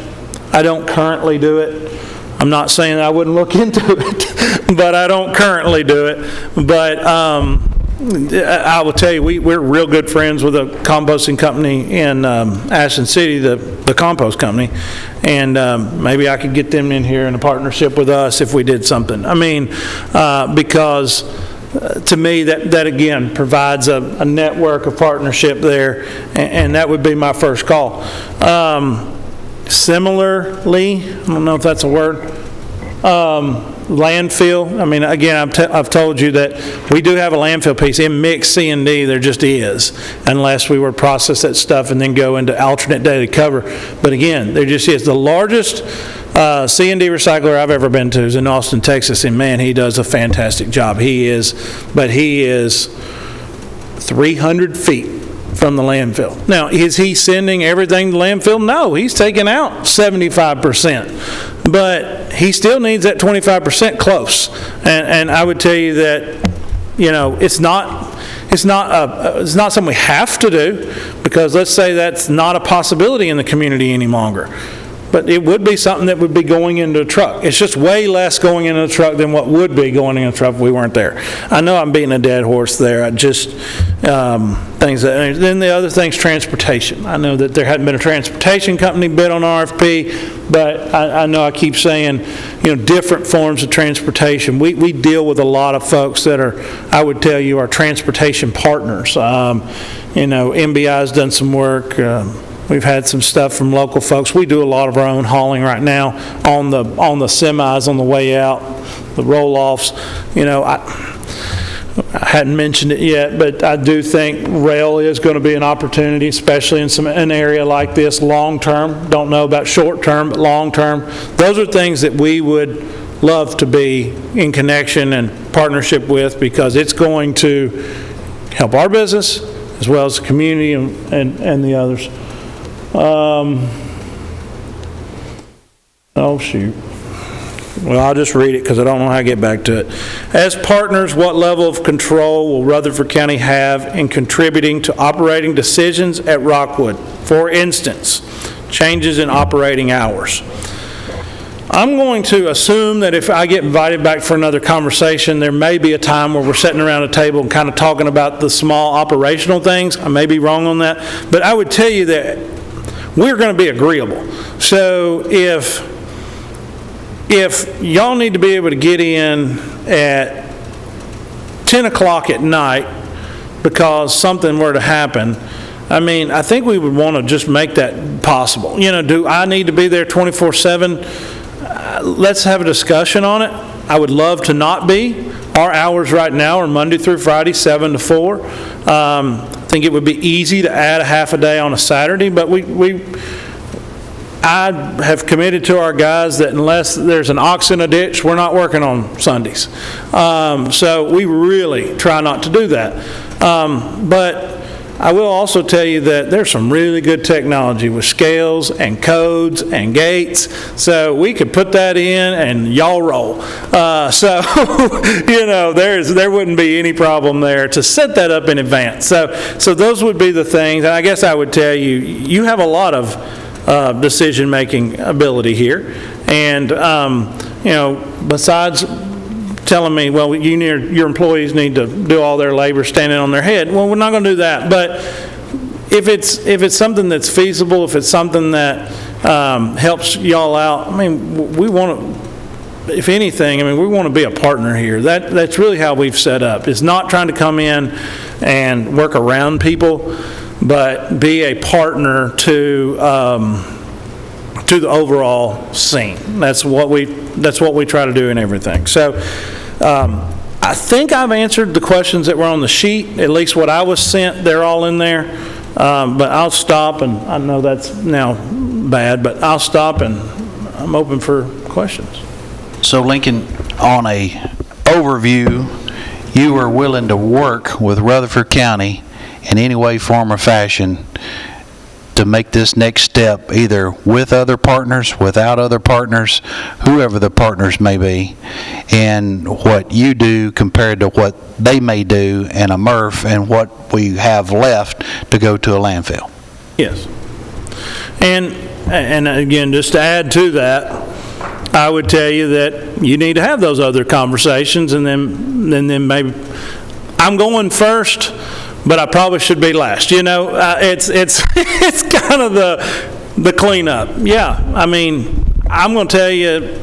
I don't currently do it. I'm not saying I wouldn't look into it, but I don't currently do it. But I will tell you, we're real good friends with a composting company in Ashland City, the compost company, and maybe I could get them in here in a partnership with us if we did something. I mean, because to me, that again provides a network of partnership there, and that would be my first call. Similarly, I don't know if that's a word, landfill. I mean, again, I've told you that we do have a landfill piece. In mixed C&D, there just is, unless we were to process that stuff and then go into alternate daily cover. But again, there just is. The largest C&D recycler I've ever been to is in Austin, Texas, and man, he does a fantastic job. He is 300 feet from the landfill. Now, is he sending everything to landfill? No, he's taking out 75%, but he still needs that 25% close. And I would tell you that, it's not something we have to do, because let's say that's not a possibility in the community any longer. But it would be something that would be going into a truck. It's just way less going into a truck than what would be going in a truck if we weren't there. I know I'm beating a dead horse there. Then the other thing's transportation. I know that there hadn't been a transportation company bid on RFP, but I know I keep saying, different forms of transportation. We deal with a lot of folks that are, I would tell you, our transportation partners. MBI's done some work. We've had some stuff from local folks. We do a lot of our own hauling right now on the semis on the way out, the roll-offs. I hadn't mentioned it yet, but I do think rail is going to be an opportunity, especially in an area like this long-term. Don't know about short-term, but long-term. Those are things that we would love to be in connection and partnership with, because it's going to help our business as well as the community and the others. Oh, shoot. Well, I'll just read it because I don't know how to get back to it. As partners, what level of control will Rutherford County have in contributing to operating decisions at Rockwood? For instance, changes in operating hours. I'm going to assume that if I get invited back for another conversation, there may be a time where we're sitting around a table and kind of talking about the small operational things. I may be wrong on that, but I would tell you that we're going to be agreeable. So if y'all need to be able to get in at 10 o'clock at night because something were to happen, I mean, I think we would want to just make that possible. You know, do I need to be there 24/7? Let's have a discussion on it. I would love to not be. Our hours right now are Monday through Friday, 7 to 4. I think it would be easy to add a half a day on a Saturday, but I have committed to our guys that unless there's an ox in a ditch, we're not working on Sundays. So we really try not to do that. But I will also tell you that there's some really good technology with scales and codes and gates, so we could put that in and y'all roll. So, you know, there wouldn't be any problem there to set that up in advance. So those would be the things. And I guess I would tell you, you have a lot of decision-making ability here, and you know, besides telling me, well, your employees need to do all their labor standing on their head. Well, we're not going to do that. But if it's something that's feasible, if it's something that helps y'all out, I mean, we want to, if anything, I mean, we want to be a partner here. That's really how we've set up. It's not trying to come in and work around people, but be a partner to the overall scene. That's what we try to do in everything. So I think I've answered the questions that were on the sheet, at least what I was sent. They're all in there. But I'll stop, and I know that's now bad, but I'll stop, and I'm open for questions. So Lincoln, on a overview, you are willing to work with Rutherford County in any way, form, or fashion to make this next step, either with other partners, without other partners, whoever the partners may be, and what you do compared to what they may do in a MRF and what we have left to go to a landfill. Yes. And again, just to add to that, I would tell you that you need to have those other conversations, and then maybe I'm going first, but I probably should be last. You know, it's kind of the cleanup. Yeah, I mean, I'm going to tell you,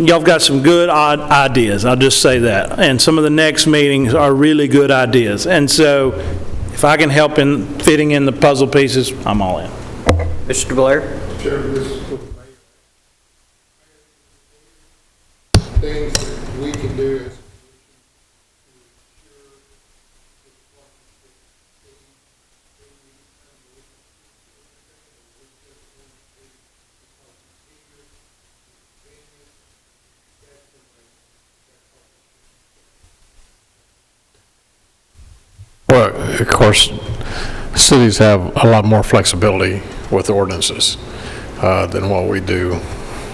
y'all got some good odd ideas. I'll just say that. And some of the next meetings are really good ideas. And so if I can help in fitting in the puzzle pieces, I'm all in. Mr. Blair? Sure, this is what things that we can do is Well, of course, cities have a lot more flexibility with ordinances than what we do,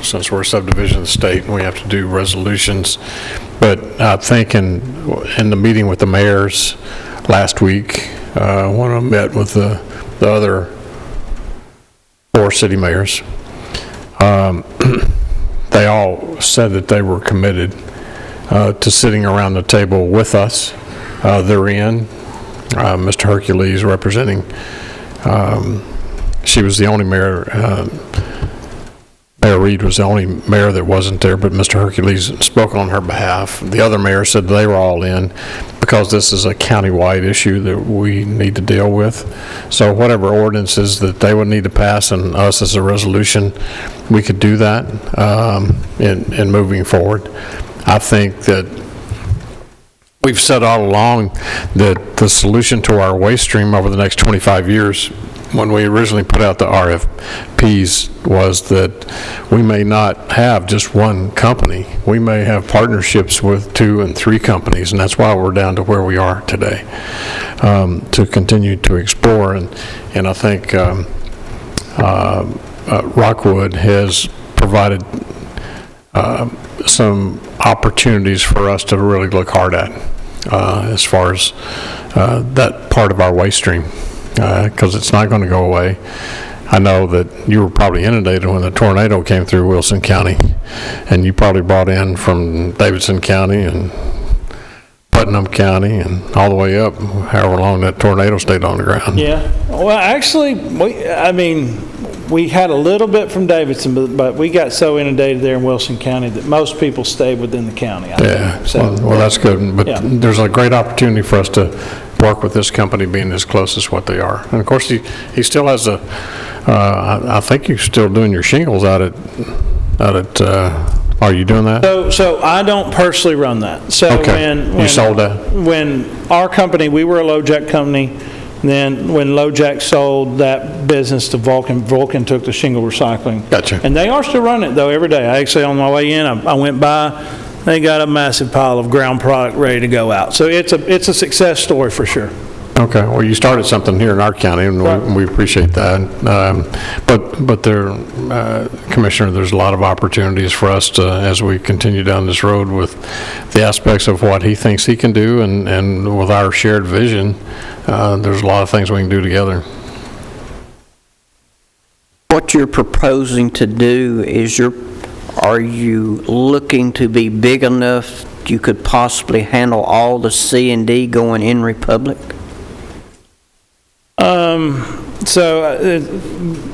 since we're a subdivision of the state and we have to do resolutions. But I think in the meeting with the mayors last week, when I met with the other 4 city mayors, they all said that they were committed to sitting around the table with us. They're in. Mr. Hercules representing, she was the only mayor, Mayor Reed was the only mayor that wasn't there, but Mr. Hercules spoke on her behalf. The other mayor said they were all in because this is a county-wide issue that we need to deal with. So whatever ordinances that they would need to pass and us as a resolution, we could do that in moving forward. I think that we've said all along that the solution to our waste stream over the next 25 years, when we originally put out the RFPs, was that we may not have just one company. We may have partnerships with 2 and 3 companies, and that's why we're down to where we are today, to continue to explore. And I think Rockwood has provided some opportunities for us to really look hard at as far as that part of our waste stream, because it's not going to go away. I know that you were probably inundated when the tornado came through Wilson County, and you probably brought in from Davidson County and Putnam County and all the way up, however long that tornado stayed on the ground. Yeah, well, actually, we had a little bit from Davidson, but we got so inundated there in Wilson County that most people stayed within the county. I think. So, well, that's good, but yeah. there's a great opportunity for us to work with this company being as close as what they are. And of course, he still has I think you're still doing your shingles out at, are you doing that? So I don't personally run that. So Okay. when You sold that? When our company, we were a LoJack company, then when LoJack sold that business to Vulcan took the shingle recycling. Gotcha. And they are still running it though every day. I actually, on my way in, I went by, they got a massive pile of ground product ready to go out. So it's a success story for sure. Okay, well, you started something here in our county, and Right. we appreciate that. But there, Commissioner, there's a lot of opportunities for us to, as we continue down this road with the aspects of what he thinks he can do, and with our shared vision, there's a lot of things we can do together. What you're proposing to do is are you looking to be big enough you could possibly handle all the C&D going in Republic?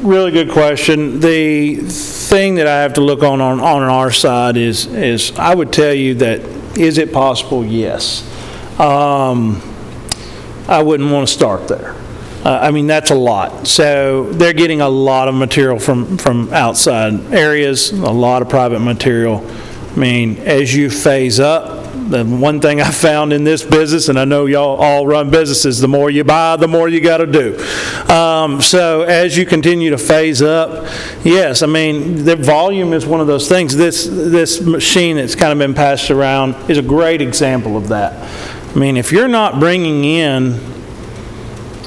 Really good question. The thing that I have to look on our side is I would tell you that, is it possible? Yes. I wouldn't want to start there. That's a lot. So they're getting a lot of material from outside areas, a lot of private material. As you phase up, the one thing I found in this business, and I know y'all all run businesses, the more you buy, the more you got to do. So as you continue to phase up, yes, the volume is one of those things. This machine that's kind of been passed around is a great example of that. If you're not bringing in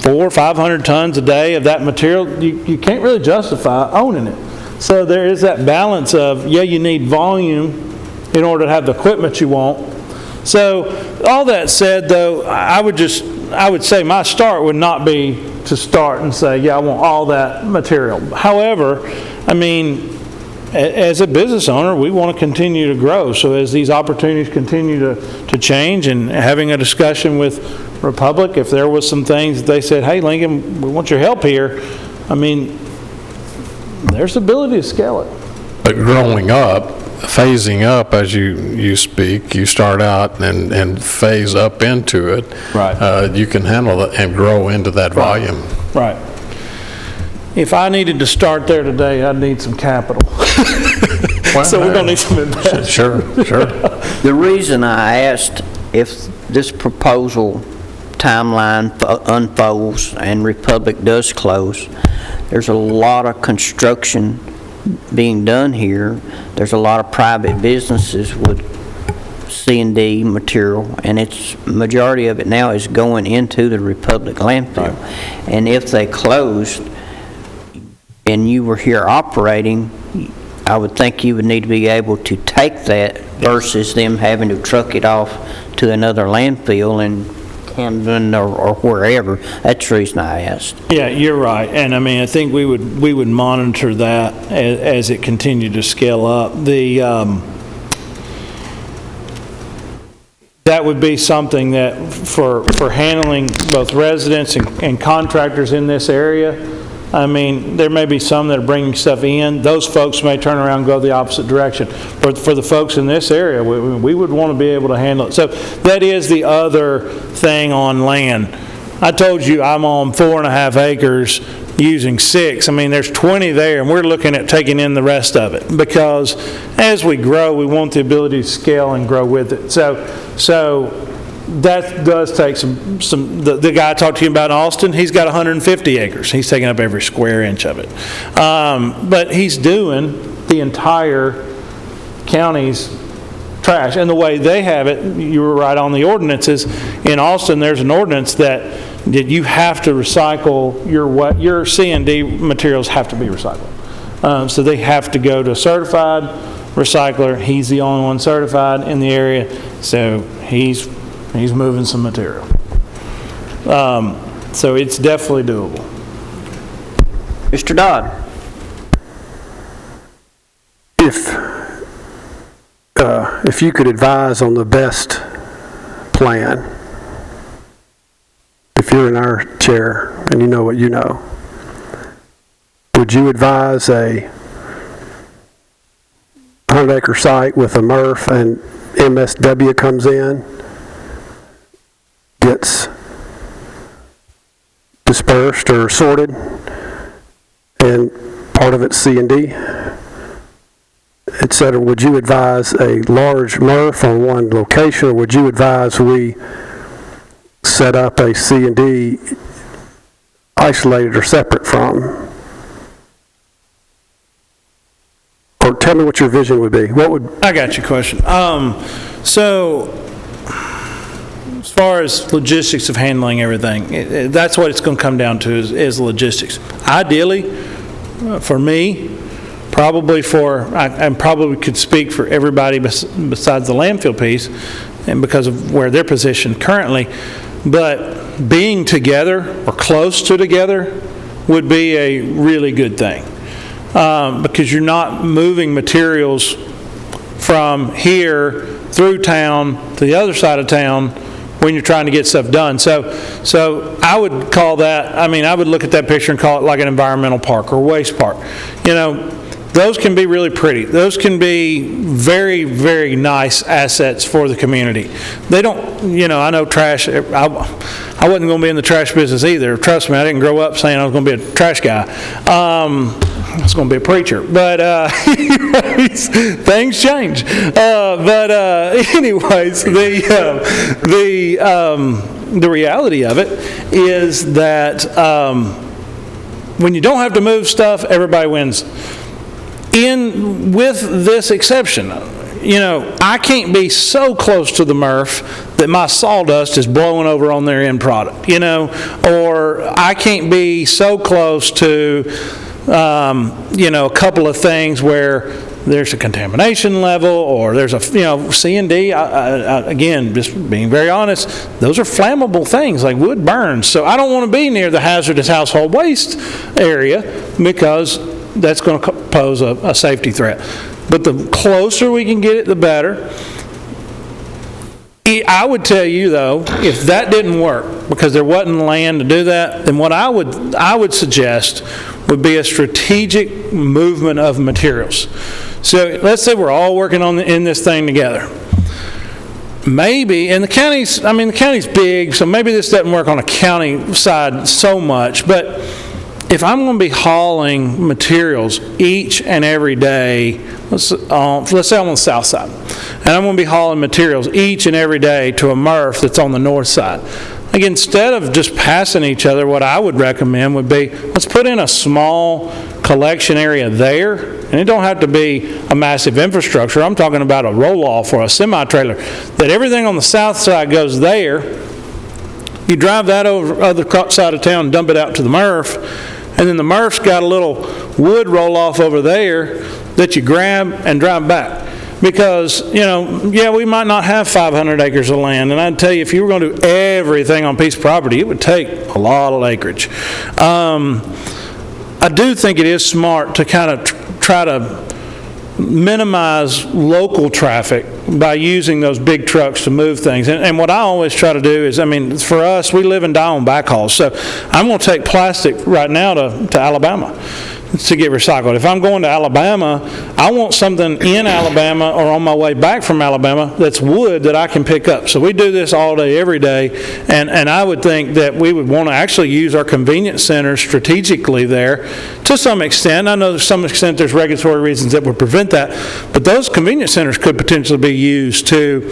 400 or 500 tons a day of that material, you can't really justify owning it. So there is that balance of, you need volume in order to have the equipment you want. So all that said, though, I would say my start would not be to start and say, I want all that material. However, as a business owner, we want to continue to grow. So as these opportunities continue to change, and having a discussion with Republic, if there was some things that they said, hey, Lincoln, we want your help here, there's the ability to scale it. But growing up, phasing up as you speak, you start out and phase up into it. Right. You can handle it and grow into that volume. Right. If I needed to start there today, I'd need some capital. So we're going to need some investment. Sure. The reason I asked if this proposal timeline unfolds and Republic does close, there's a lot of construction being done here. There's a lot of private businesses with C&D material, and majority of it now is going into the Republic landfill. Right. And if they closed and you were here operating, I would think you would need to be able to take that versus them having to truck it off to another landfill in Camden or wherever. That's the reason I asked. Yeah, you're right. And I think we would monitor that as it continued to scale up. That would be something that for handling both residents and contractors in this area. There may be some that are bringing stuff in. Those folks may turn around and go the opposite direction. But for the folks in this area, we would want to be able to handle it. So that is the other thing on land. I told you I'm on 4.5 acres using 6. There's 20 there, and we're looking at taking in the rest of it. Because as we grow, we want the ability to scale and grow with it. So that does take the guy I talked to you about in Austin, he's got 150 acres. He's taking up every square inch of it. But he's doing the entire county's trash. And the way they have it, you were right on the ordinances. In Austin, there's an ordinance that you have to recycle your C&D materials have to be recycled. So they have to go to a certified recycler. He's the only one certified in the area. So he's moving some material. So it's definitely doable. Mr. Dodd? If you could advise on the best plan, if you're in our chair and you know what you know, would you advise a 100-acre site with a MRF and MSW comes in, gets dispersed or sorted, and part of it's C&D, et cetera? Would you advise a large MRF on one location, or would you advise we set up a C&D isolated or separate from? Or tell me what your vision would be. What would... I got your question. So, as far as logistics of handling everything, that's what it's going to come down to is logistics. Ideally, for me, I probably could speak for everybody besides the landfill piece, and because of where they're positioned currently, but being together or close to together would be a really good thing. Because you're not moving materials from here through town to the other side of town when you're trying to get stuff done. So I would call that, I would look at that picture and call it like an environmental park or waste park. Those can be really pretty. Those can be very, very nice assets for the community. They don't, I know trash, I wasn't going to be in the trash business either. Trust me, I didn't grow up saying I was going to be a trash guy. I was going to be a preacher. But anyways, things change. Anyways, the reality of it is that when you don't have to move stuff, everybody wins. With this exception, I can't be so close to the MRF that my sawdust is blowing over on their end product, or I can't be so close to, a couple of things where there's a contamination level or there's a, C&D, again, just being very honest, those are flammable things like wood burns. So I don't want to be near the hazardous household waste area because that's going to pose a safety threat. But the closer we can get it, the better. I would tell you, though, if that didn't work, because there wasn't land to do that, then what I would suggest would be a strategic movement of materials. So let's say we're all working in this thing together. Maybe, and the county's big, so maybe this doesn't work on a county side so much, but if I'm going to be hauling materials each and every day, let's say I'm on the south side, and I'm going to be hauling materials each and every day to a MRF that's on the north side. Like, instead of just passing each other, what I would recommend would be, let's put in a small collection area there, and it don't have to be a massive infrastructure. I'm talking about a roll-off or a semi-trailer, that everything on the south side goes there. You drive that over the other side of town and dump it out to the MRF, and then the MRF's got a little wood roll-off over there that you grab and drive back. Because, we might not have 500 acres of land, and I'd tell you, if you were going to do everything on a piece of property, it would take a lot of acreage. I do think it is smart to kind of try to minimize local traffic by using those big trucks to move things. And what I always try to do is, for us, we live and die on backhauls. So I'm going to take plastic right now to Alabama to get recycled. If I'm going to Alabama, I want something in Alabama or on my way back from Alabama that's wood that I can pick up. So we do this all day, every day, and I would think that we would want to actually use our convenience centers strategically there to some extent. I know to some extent there's regulatory reasons that would prevent that, but those convenience centers could potentially be used to,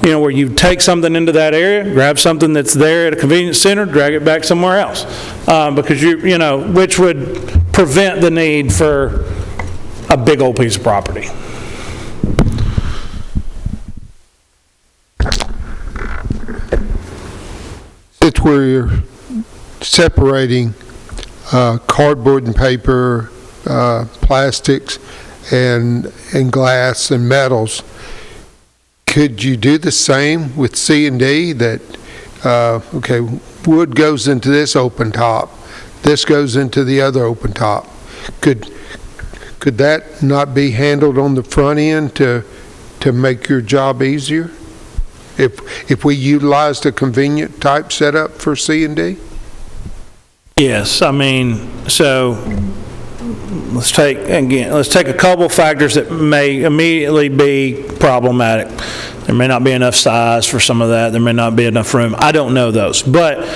where you take something into that area, grab something that's there at a convenience center, drag it back somewhere else, because which would prevent the need for a big old piece of property. Since we're separating cardboard and paper, plastics, and glass and metals, could you do the same with C&D? That wood goes into this open top, this goes into the other open top. Could that not be handled on the front end to make your job easier? If we utilized a convenient type setup for C&D? Yes, I mean, so let's take a couple factors that may immediately be problematic. There may not be enough size for some of that. There may not be enough room. I don't know those. But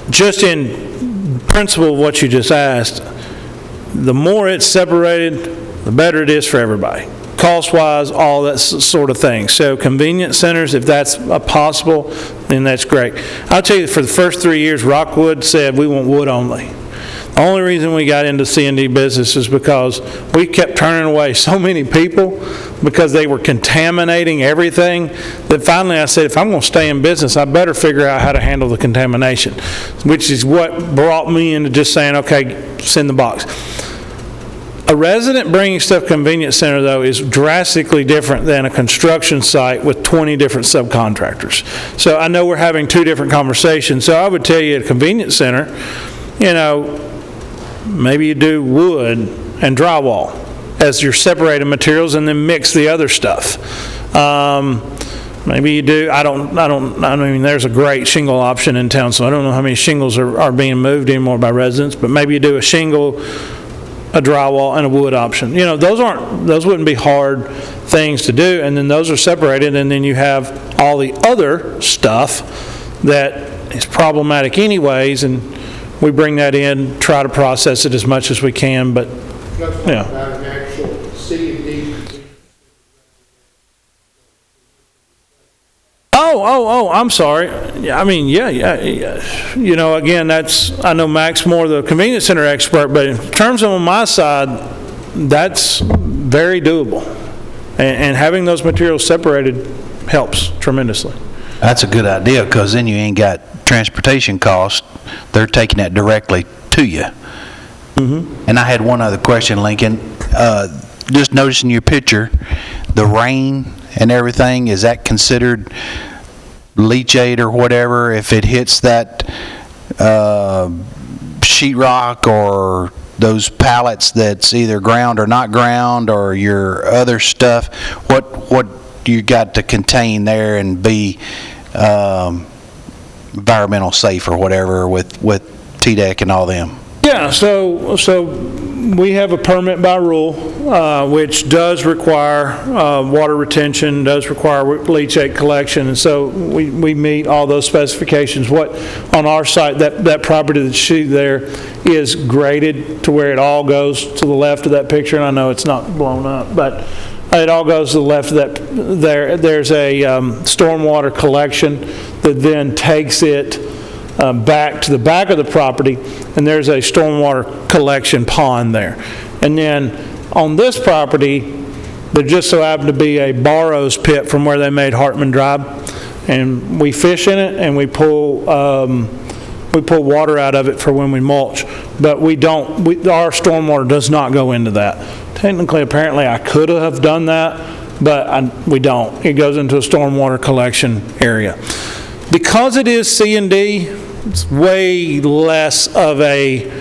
just in principle of what you just asked, the more it's separated, the better it is for everybody. Cost-wise, all that sort of thing. So convenience centers, if that's possible, then that's great. I'll tell you, for the first 3 years, Rockwood said we want wood only. The only reason we got into C&D business is because we kept turning away so many people because they were contaminating everything that finally I said, if I'm going to stay in business, I better figure out how to handle the contamination, which is what brought me into just saying, okay, send the box. A resident bringing stuff convenience center, though, is drastically different than a construction site with 20 different subcontractors. So I know we're having two different conversations. So I would tell you at a convenience center, maybe you do wood and drywall as your separated materials and then mix the other stuff. Maybe you do, I mean, there's a great shingle option in town, so I don't know how many shingles are being moved anymore by residents, but maybe you do a shingle, a drywall, and a wood option. Those wouldn't be hard things to do, and then those are separated, and then you have all the other stuff that is problematic anyways, and we bring that in, try to process it as much as we can, but, yeah. About an actual C&D. Oh, I'm sorry. Yeah, I mean, yeah. Again, I know Mac's more the convenience center expert, but in terms of on my side, that's very doable. And having those materials separated helps tremendously. That's a good idea, because then you ain't got transportation costs. They're taking that directly to you. Mm-hmm. And I had one other question, Lincoln. Just noticing your picture, the rain and everything, is that considered leachate or whatever if it hits that sheetrock or those pallets that's either ground or not ground or your other stuff? What you got to contain there and be environmental safe or whatever with TDEC and all them? Yeah, so we have a permit by rule, which does require water retention, does require leachate collection, and so we meet all those specifications. What on our site, that property that's shown there is graded to where it all goes to the left of that picture, and I know it's not blown up, but it all goes to the left of that. There's a stormwater collection that then takes it back to the back of the property, and there's a stormwater collection pond there. And then on this property, there just so happened to be a Barrow's pit from where they made Hartman Drive, and we fish in it and we pull water out of it for when we mulch. But our stormwater does not go into that. Technically, apparently, I could have done that, but we don't. It goes into a stormwater collection area. Because it is C&D, it's way less of a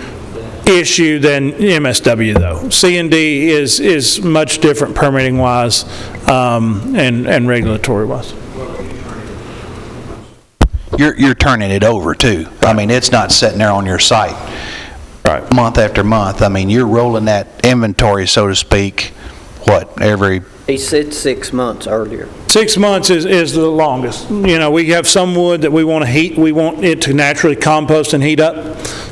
issue than MSW, though. C&D is much different permitting-wise and regulatory-wise. You're turning it over, too. I mean, it's not sitting there on your site month after month. I mean, you're rolling that inventory, so to speak, He said 6 months earlier. 6 months is the longest. We have some wood that we want to heat. We want it to naturally compost and heat up.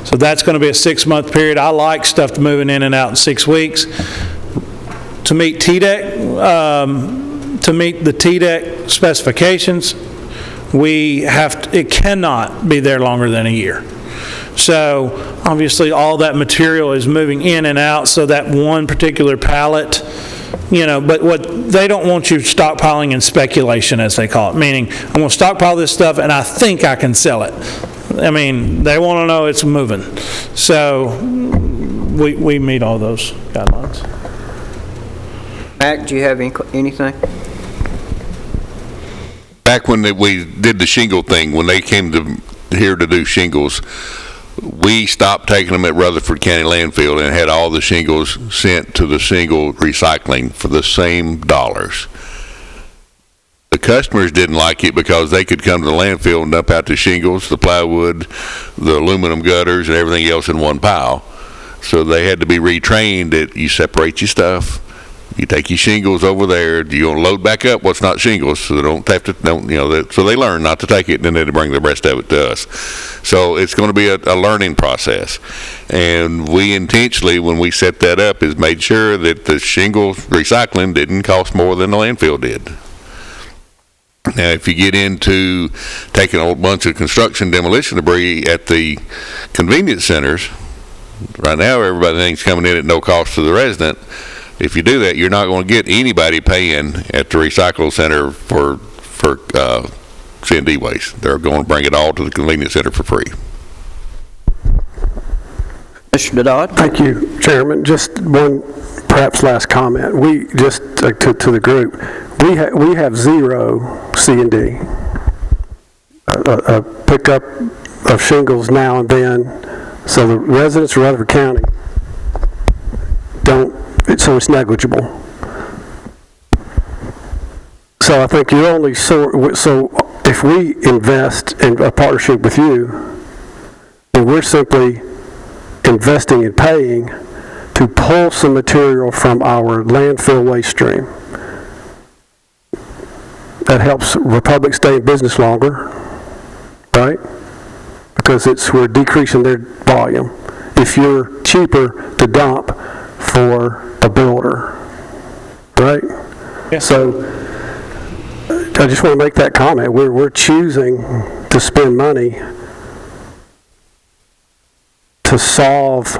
So that's going to be a 6-month period. I like stuff moving in and out in 6 weeks. To meet TDEC, to meet the TDEC specifications, it cannot be there longer than a year. So obviously all that material is moving in and out, so that one particular pallet, but what they don't want you stockpiling in speculation, as they call it, meaning I'm going to stockpile this stuff and I think I can sell it. I mean, they want to know it's moving. So we meet all those guidelines. Mac, do you have anything? Back when we did the shingle thing, when they came here to do shingles, we stopped taking them at Rutherford County Landfill and had all the shingles sent to the single recycling for the same dollars. The customers didn't like it because they could come to the landfill and dump out the shingles, the plywood, the aluminum gutters, and everything else in one pile. So they had to be retrained that you separate your stuff. You take your shingles over there. You're going to load back up what's not shingles, so they don't have to. So they learn not to take it, and then they bring the rest of it to us. So it's going to be a learning process, and we intentionally, when we set that up, is made sure that the shingle recycling didn't cost more than the landfill did. Now, if you get into taking a bunch of construction demolition debris at the convenience centers, right now everybody thinks coming in at no cost to the resident. If you do that, you're not going to get anybody paying at the recycle center for C&D waste. They're going to bring it all to the convenience center for free. Mr. Dodd? Thank you, Chairman. Just one perhaps last comment. We just to the group, we have zero C&D. A pickup of shingles now and then, so the residents of Rutherford County don't. So it's negligible. So I think you're only so if we invest in a partnership with you, then we're simply investing and paying to pull some material from our landfill waste stream. That helps Republic stay in business longer, right? Because we're decreasing their volume. If you're cheaper to dump for a builder, right? Yeah. So I just want to make that comment. We're choosing to spend money to solve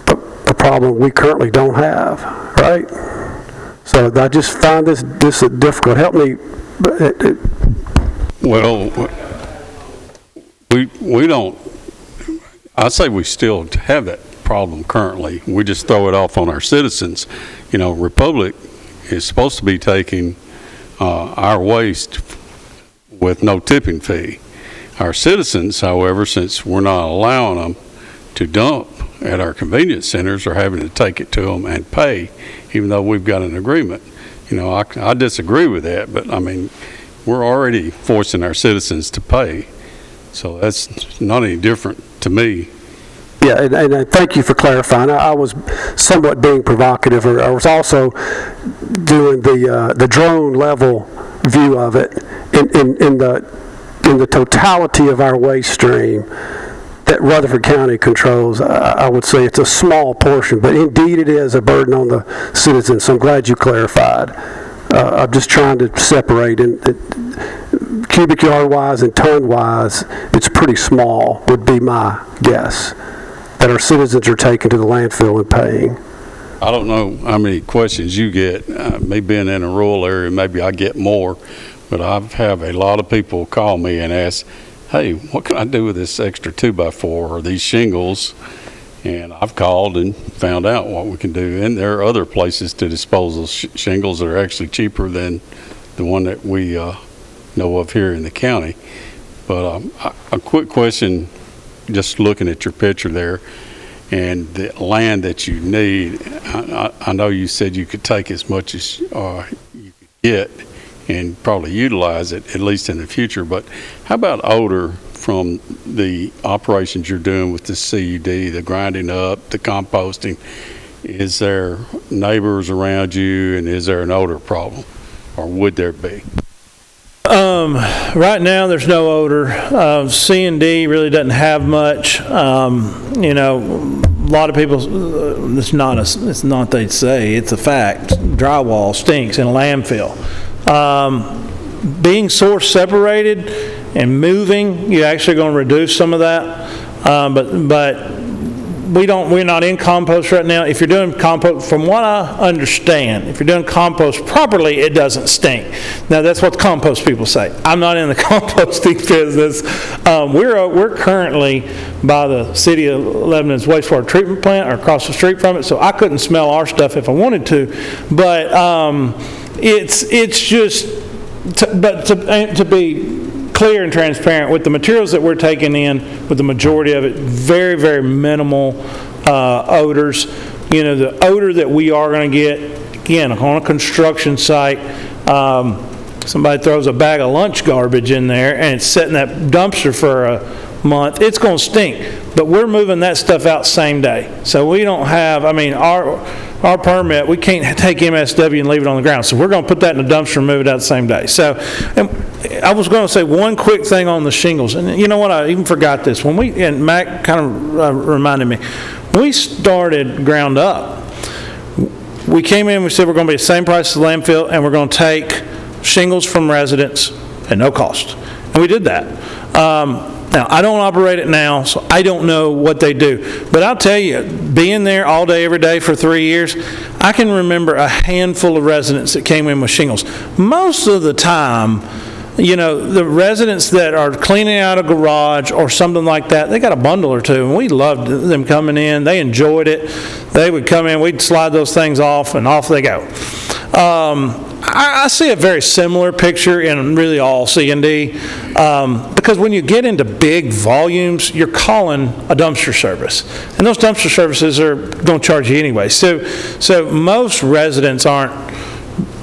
a problem we currently don't have, right? So I just find this difficult. Help me. Well, we don't, I'd say we still have that problem currently. We just throw it off on our citizens. Republic is supposed to be taking our waste with no tipping fee. Our citizens, however, since we're not allowing them to dump at our convenience centers, are having to take it to them and pay, even though we've got an agreement. I disagree with that, but I mean, we're already forcing our citizens to pay. So that's not any different to me. Yeah, and thank you for clarifying. I was somewhat being provocative. I was also doing the drone level view of it in the totality of our waste stream that Rutherford County controls. I would say it's a small portion, but indeed it is a burden on the citizens. So I'm glad you clarified. I'm just trying to separate cubic yard wise and ton wise. It's pretty small, would be my guess, that our citizens are taking to the landfill and paying. I don't know how many questions you get. Me being in a rural area, maybe I get more, but I have a lot of people call me and ask, hey, what can I do with this extra 2x4 or these shingles? And I've called and found out what we can do. And there are other places to dispose of shingles that are actually cheaper than the one that we know of here in the county. But a quick question, just looking at your picture there, and the land that you need, I know you said you could take as much as you could get and probably utilize it, at least in the future, but how about odor from the operations you're doing with the CUD, the grinding up, the composting? Is there neighbors around you, and is there an odor problem, or would there be? Right now, there's no odor. C&D really doesn't have much. A lot of people, it's not they say, it's a fact. Drywall stinks in a landfill. Being source separated and moving, you're actually going to reduce some of that. But we're not in compost right now. If you're doing compost, from what I understand, if you're doing compost properly, it doesn't stink. Now, that's what the compost people say. I'm not in the composting business. We're currently by the city of Lebanon's wastewater treatment plant, or across the street from it, so I couldn't smell our stuff if I wanted to. But it's just, to be clear and transparent with the materials that we're taking in, with the majority of it, very, very minimal odors. You know, the odor that we are going to get, again, on a construction site, somebody throws a bag of lunch garbage in there and it's sitting in that dumpster for a month, it's going to stink. But we're moving that stuff out same day. So we don't have, I mean, our permit, we can't take MSW and leave it on the ground. So we're going to put that in the dumpster and move it out the same day. So and I was going to say one quick thing on the shingles. And you know what, I even forgot this. When we, and Mac kind of reminded me, when we started ground up, we came in, we said we're going to be the same price as the landfill, and we're going to take shingles from residents at no cost. And we did that. Now, I don't operate it now, so I don't know what they do. But I'll tell you, being there all day, every day for 3 years, I can remember a handful of residents that came in with shingles. Most of the time, you know, the residents that are cleaning out a garage or something like that, they got a bundle or two, and we loved them coming in. They enjoyed it. They would come in, we'd slide those things off, and off they go. I see a very similar picture in really all C&D, because when you get into big volumes, you're calling a dumpster service, and those dumpster services are going to charge you anyway. So most residents aren't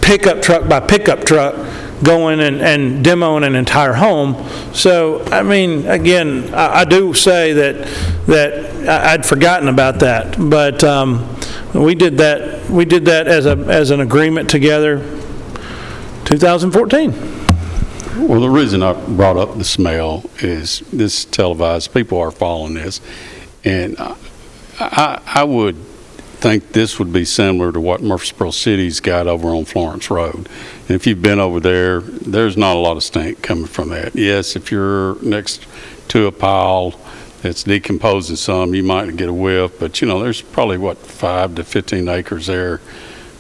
pickup truck by pickup truck going and demoing an entire home. So, I mean, again, I do say that I'd forgotten about that, but we did that as an agreement together, 2014. Well, the reason I brought up the smell is this televised, people are following this, and I would think this would be similar to what Murfreesboro City's got over on Florence Road. And if you've been over there, there's not a lot of stink coming from that. Yes, if you're next to a pile that's decomposing some, you might get a whiff, but you know, there's probably, 5 to 15 acres there.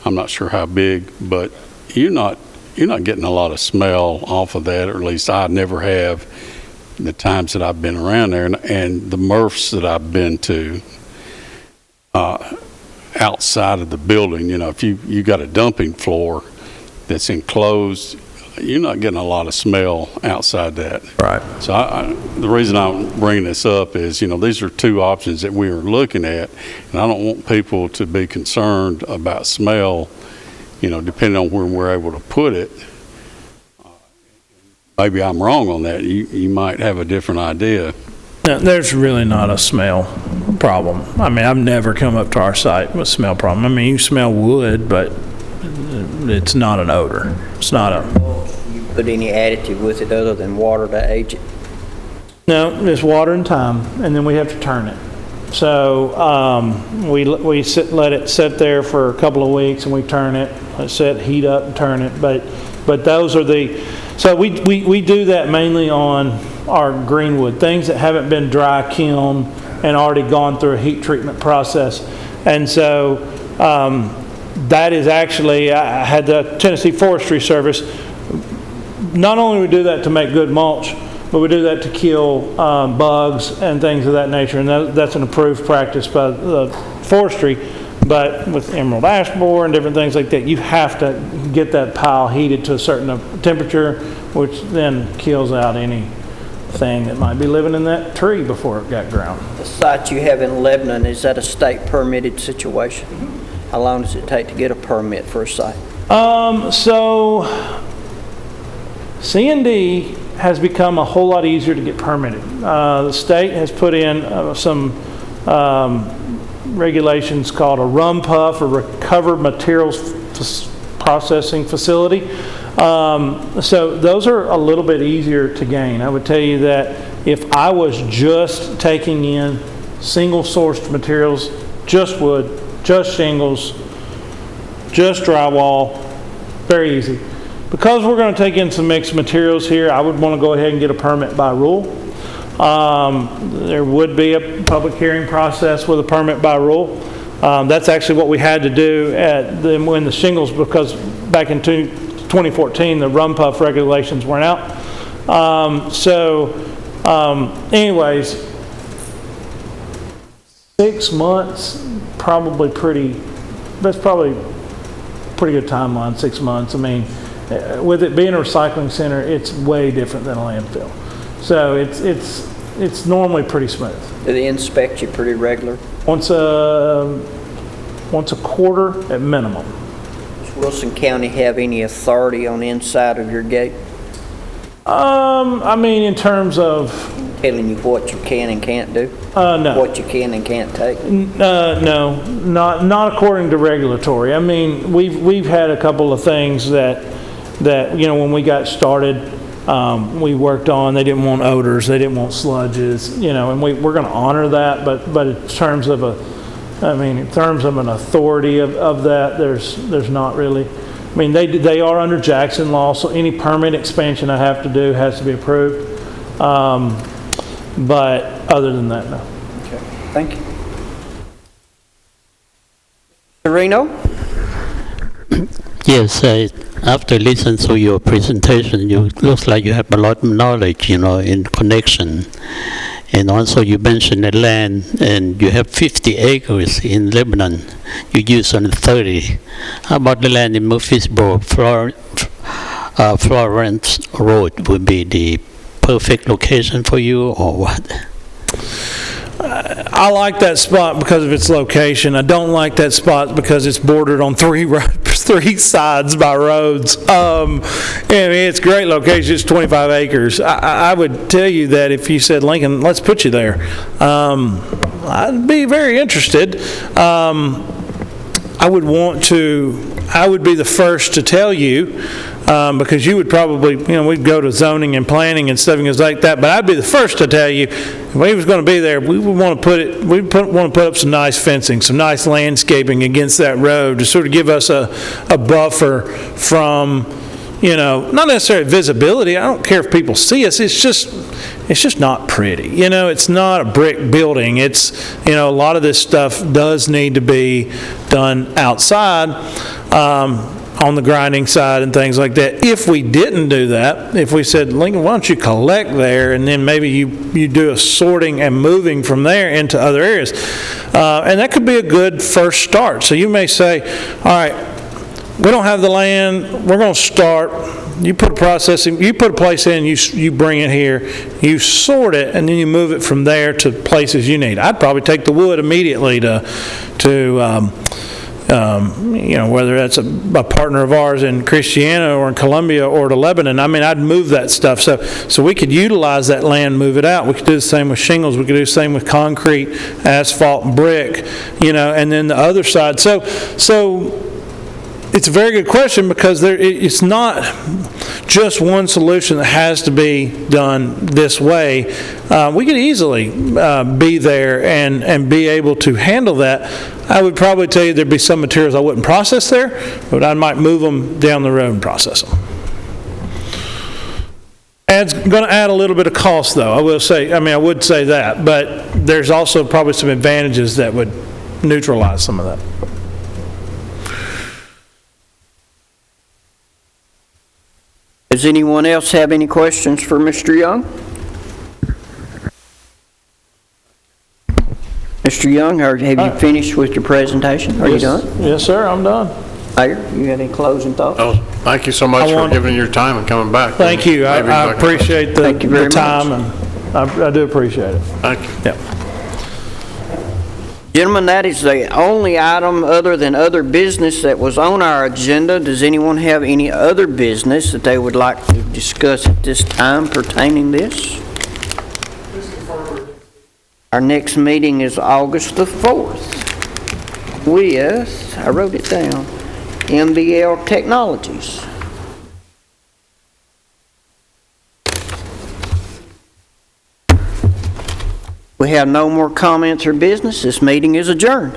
I'm not sure how big, but you're not getting a lot of smell off of that, or at least I never have the times that I've been around there. And the MRFs that I've been to, outside of the building, you know, if you got a dumping floor that's enclosed, you're not getting a lot of smell outside that. Right. So the reason I'm bringing this up is, you know, these are two options that we are looking at, and I don't want people to be concerned about smell, you know, depending on where we're able to put it. Maybe I'm wrong on that. You might have a different idea. No, there's really not a smell problem. I mean, I've never come up to our site with a smell problem. I mean, you smell wood, but it's not an odor. It's not a... You put any additive with it other than water to age it? No, it's water and time, and then we have to turn it. So we let it sit there for a couple of weeks, and we turn it, heat up and turn it. But those are the... So we do that mainly on our greenwood, things that haven't been dry kiln and already gone through a heat treatment process. And so that is actually, I had the Tennessee Forestry Service, not only do we do that to make good mulch, but we do that to kill bugs and things of that nature, and that's an approved practice by the forestry. But with emerald ash borer and different things like that, you have to get that pile heated to a certain temperature, which then kills out anything that might be living in that tree before it got ground. The site you have in Lebanon, is that a state permitted situation? How long does it take to get a permit for a site? So C&D has become a whole lot easier to get permitted. The state has put in some regulations called a RUMPUF, or Recovered Materials Processing Facility. So those are a little bit easier to gain. I would tell you that if I was just taking in single-sourced materials, just wood, just shingles, just drywall, very easy. Because we're going to take in some mixed materials here, I would want to go ahead and get a permit by rule. There would be a public hearing process with a permit by rule. That's actually what we had to do when the shingles, because back in 2014 the RUMPUF regulations weren't out. Anyways, 6 months, that's probably pretty good timeline, 6 months. I mean, with it being a recycling center, it's way different than a landfill. So it's normally pretty smooth. Do they inspect you pretty regular? Once a quarter at minimum. Does Wilson County have any authority on the inside of your gate? I mean, in terms of Telling you what you can and can't do? no. What you can and can't take? No, not according to regulatory. I mean, we've had a couple of things that when we got started, we worked on. They didn't want odors, they didn't want sludges, and we're going to honor that. But in terms of in terms of an authority of that, there's not really. I mean, they are under Jackson law, so any permit expansion I have to do has to be approved. But other than that, no. Okay, thank you. Sereno? Yes, after listening to your presentation, looks like you have a lot of knowledge, in connection. And also you mentioned the land, and you have 50 acres in Lebanon. You use only 30. How about the land in Murfreesboro? Florence Road would be the perfect location for you, or what? I like that spot because of its location. I don't like that spot because it's bordered on three sides by roads. It's a great location. It's 25 acres. I would tell you that if you said, Lincoln, let's put you there, I'd be very interested. I would be the first to tell you, because you would probably, we'd go to zoning and planning and stuff and things like that, but I'd be the first to tell you, if we was going to be there, we would want to put up some nice fencing, some nice landscaping against that road to sort of give us a buffer from, not necessarily visibility. I don't care if people see us. It's just not pretty. It's not a brick building. It's, a lot of this stuff does need to be done outside, on the grinding side and things like that. If we didn't do that, if we said, Lincoln, why don't you collect there, and then maybe you do a sorting and moving from there into other areas. And that could be a good first start. So you may say, all right, we don't have the land, we're going to start. You put a place in, you bring it here, you sort it, and then you move it from there to places you need. I'd probably take the wood immediately to whether that's a partner of ours in Christiana or in Columbia or to Lebanon. I'd move that stuff. So we could utilize that land, move it out. We could do the same with shingles. We could do the same with concrete, asphalt, brick, and then the other side. So it's a very good question, because it's not just one solution that has to be done this way. We could easily be there and be able to handle that. I would probably tell you there'd be some materials I wouldn't process there, but I might move them down the road and process them. It's going to add a little bit of cost, though. I would say that, but there's also probably some advantages that would neutralize some of that. Does anyone else have any questions for Mr. Young? Mr. Young, have you finished with your presentation? Are you done? Yes, sir, I'm done. Mayor, you got any closing thoughts? Oh, thank you so much for giving your time and coming back. Thank you. I appreciate the time, much. and I do appreciate it. Thank you. Yeah. Gentlemen, that is the only item other than other business that was on our agenda. Does anyone have any other business that they would like to discuss at this time pertaining this? Our next meeting is August the 4th with, I wrote it down, MBL Technologies. We have no more comments or business. This meeting is adjourned.